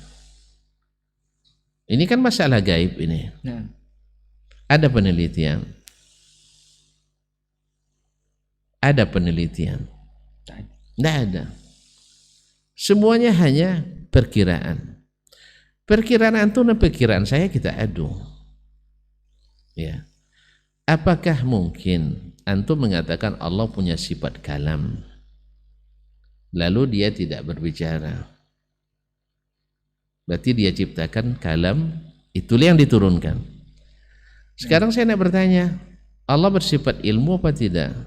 Ini kan masalah gaib ini. Nah, Ada penelitian. Ada penelitian. Tidak ada. Semuanya hanya perkiraan. Perkiraan antum dan perkiraan saya kita adu. Ya. Apakah mungkin antum mengatakan Allah punya sifat kalam, lalu dia tidak berbicara? Berarti dia ciptakan kalam, itulah yang diturunkan. Sekarang saya nak bertanya, Allah bersifat ilmu apa tidak?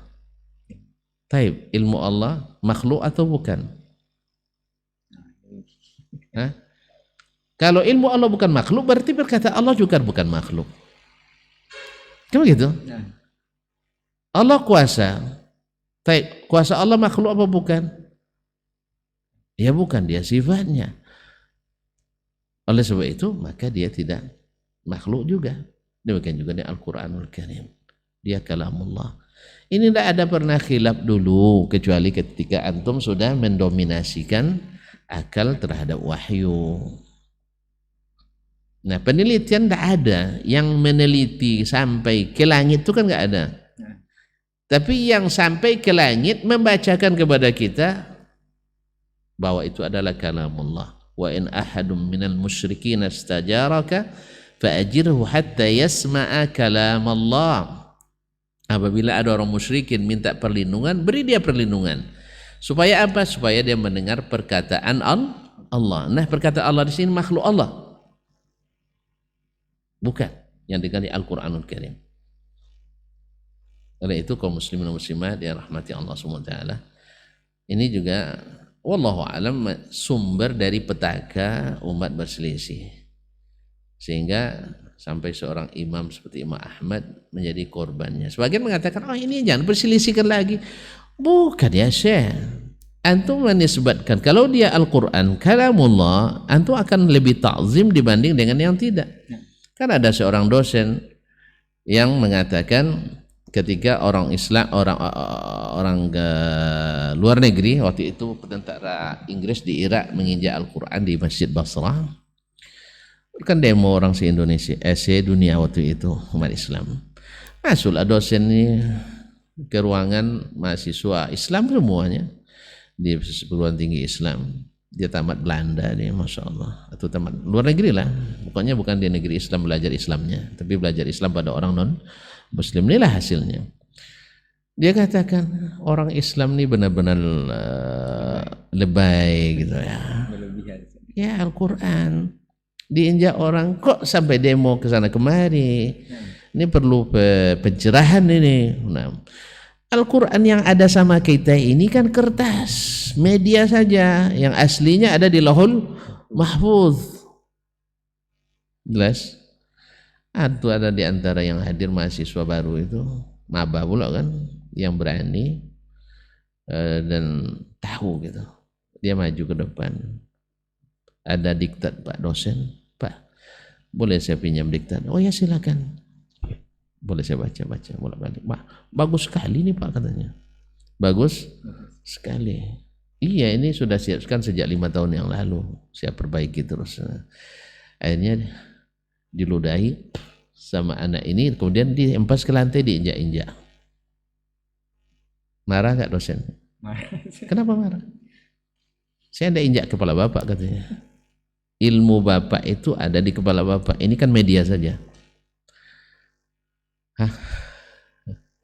Taib, ilmu Allah makhluk atau bukan? Hah? Kalau ilmu Allah bukan makhluk, berarti berkata Allah juga bukan makhluk. Kan begitu? Allah kuasa. Taib, kuasa Allah makhluk apa bukan? Ya bukan, dia sifatnya. Oleh sebab itu maka dia tidak makhluk juga. Demikian juga di Al-Quranul Karim, dia kalamullah. Ini tidak ada pernah khilaf dulu, kecuali ketika antum sudah mendominasikan akal terhadap wahyu. Nah, penelitian tidak ada yang meneliti sampai ke langit, itu kan nggak ada. Tapi yang sampai ke langit membacakan kepada kita bahwa itu adalah kalamullah. Wa in ahadum minal musyrikin istajaraka fa'ajirhu hatta yasma'a kalam Allah. Apabila ada orang musyrikin minta perlindungan, beri dia perlindungan. Supaya apa? Supaya dia mendengar perkataan Allah. Nah, perkataan Allah di sini makhluk Allah. Bukan yang diganti Al-Qur'anul Karim. Oleh itu kaum muslimin dan muslimat yang rahmati Allah SWT, ini juga wallahu alam sumber dari petaka umat berselisih, sehingga sampai seorang imam seperti Imam Ahmad menjadi korbannya. Sebagian mengatakan, oh ini jangan berselisihkan lagi. Bukan ya Syekh, antum menisbatkan kalau dia Al-Quran kalamullah, antum akan lebih ta'zim dibanding dengan yang tidak. Kan ada seorang dosen yang mengatakan ketika orang Islam, orang luar negeri, waktu itu tentara Inggris di Irak menginjak Al-Quran di Masjid Basrah, kan demo orang se-Indonesia, se-dunia waktu itu umat Islam. Masuklah dosen ini ke ruangan mahasiswa Islam semuanya di perguruan tinggi Islam. Dia tamat Belanda nih, masya Allah, atau tamat luar negeri lah. Pokoknya bukan di negeri Islam belajar Islamnya, tapi belajar Islam pada orang non Muslim. Inilah hasilnya. Dia katakan orang Islam ini benar-benar lebay gitu ya. Ya Al-Quran diinjak orang kok sampai demo ke sana kemari. Ini perlu pencerahan ini. Nah, Al-Quran yang ada sama kita ini kan kertas, media saja. Yang aslinya ada di Lauhul Mahfuz. Jelas? Ada di antara yang hadir mahasiswa baru itu, maba pula kan, yang berani dan tahu gitu. Dia maju ke depan. Ada diktat Pak dosen, Pak, boleh saya pinjam diktat? Oh ya silakan. Boleh saya baca bolak-balik. Bagus sekali nih Pak katanya. Bagus sekali. Iya, ini sudah siapkan sejak 5 tahun yang lalu. Saya perbaiki terus. Akhirnya diludahi sama anak ini, kemudian dihempas ke lantai, diinjak-injak. Marah gak dosen? Kenapa marah? Saya tidak injak kepala bapak katanya. Ilmu bapak itu ada di kepala bapak. Ini kan media saja. Hah?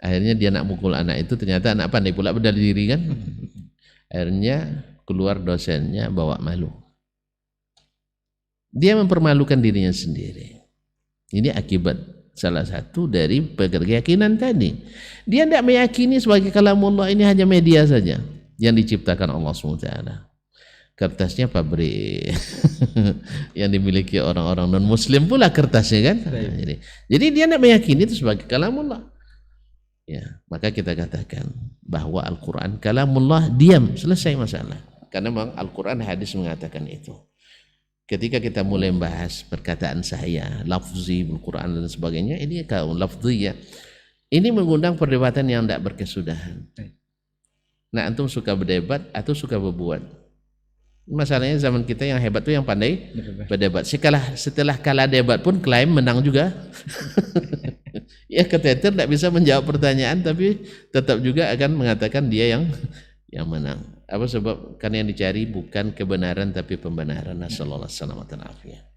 Akhirnya dia nak mukul anak itu, ternyata anak pandai pula berdiri diri kan. Akhirnya keluar dosennya bawa malu. Dia mempermalukan dirinya sendiri. Ini akibat salah satu dari keyakinan tadi. Dia tidak meyakini sebagai kalamullah ini hanya media saja yang diciptakan Allah SWT. Kertasnya pabrik yang dimiliki orang-orang non-muslim pula kertasnya kan. Jadi dia tidak meyakini itu sebagai kalamullah. Ya, maka kita katakan bahwa Al-Quran kalamullah, diam, selesai masalah. Karena memang Al-Quran, hadis mengatakan itu. Ketika kita mulai membahas perkataan saya, lafzi, Al-Quran dan sebagainya, ini kaum lafzi ya. Ini mengundang perdebatan yang tidak berkesudahan. Nah, antum suka berdebat atau suka berbuat? Masalahnya zaman kita yang hebat tuh yang pandai berdebat. Setelah kalah debat pun klaim menang juga. Ya, keteter tidak bisa menjawab pertanyaan, tapi tetap juga akan mengatakan dia yang menang. Apa sebab? Karena yang dicari bukan kebenaran tapi pembenaran. Nasallallahu alaihi wasallam.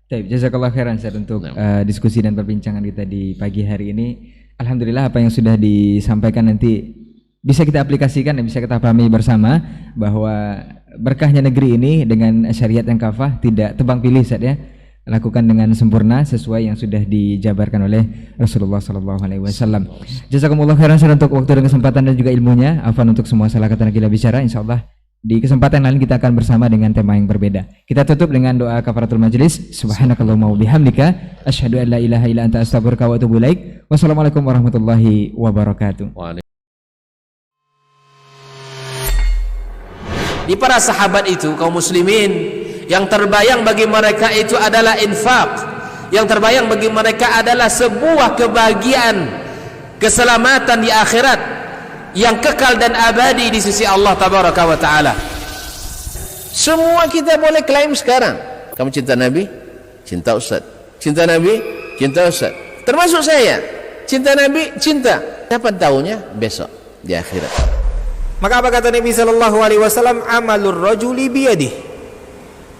Baik, jazakallah khairan Ustaz untuk diskusi dan perbincangan kita di pagi hari ini. Alhamdulillah apa yang sudah disampaikan nanti bisa kita aplikasikan dan bisa kita pahami bersama bahwa berkahnya negeri ini dengan syariat yang kafah, tidak tebang pilih Ustaz ya. Lakukan dengan sempurna sesuai yang sudah dijabarkan oleh Rasulullah SAW. Jazakumullah khairan untuk waktu dan kesempatan dan juga ilmunya. Afwan untuk semua salah kata kita bicara. Insyaallah di kesempatan lain kita akan bersama dengan tema yang berbeda. Kita tutup dengan doa kafaratul majelis. Subhanakallahumma wa bihamdika asyhadu an la ilaha illa anta astaghfiruka wa atubu ilaik. Wassalamualaikum warahmatullahi wabarakatuh. Di para sahabat itu, kaum muslimin, yang terbayang bagi mereka itu adalah infak, yang terbayang bagi mereka adalah sebuah kebahagiaan, keselamatan di akhirat yang kekal dan abadi di sisi Allah tabaraka wa taala. Semua kita boleh klaim sekarang. Kamu cinta Nabi? Cinta Ustaz. Cinta Nabi? Cinta Ustaz. Termasuk saya. Cinta Nabi? Cinta. Kapan tahunya? Besok di akhirat. Maka apa kata Nabi sallallahu alaihi wasallam? Amalur rajuli biyadihi.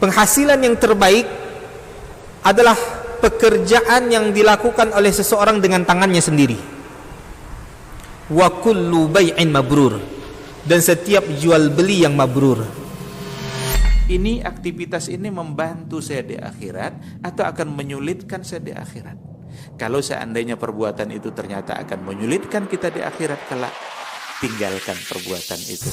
Penghasilan yang terbaik adalah pekerjaan yang dilakukan oleh seseorang dengan tangannya sendiri. Wa kullu bai'in mabrur, dan setiap jual beli yang mabrur. Ini aktivitas ini membantu saya di akhirat atau akan menyulitkan saya di akhirat? Kalau seandainya perbuatan itu ternyata akan menyulitkan kita di akhirat kelak, tinggalkan perbuatan itu.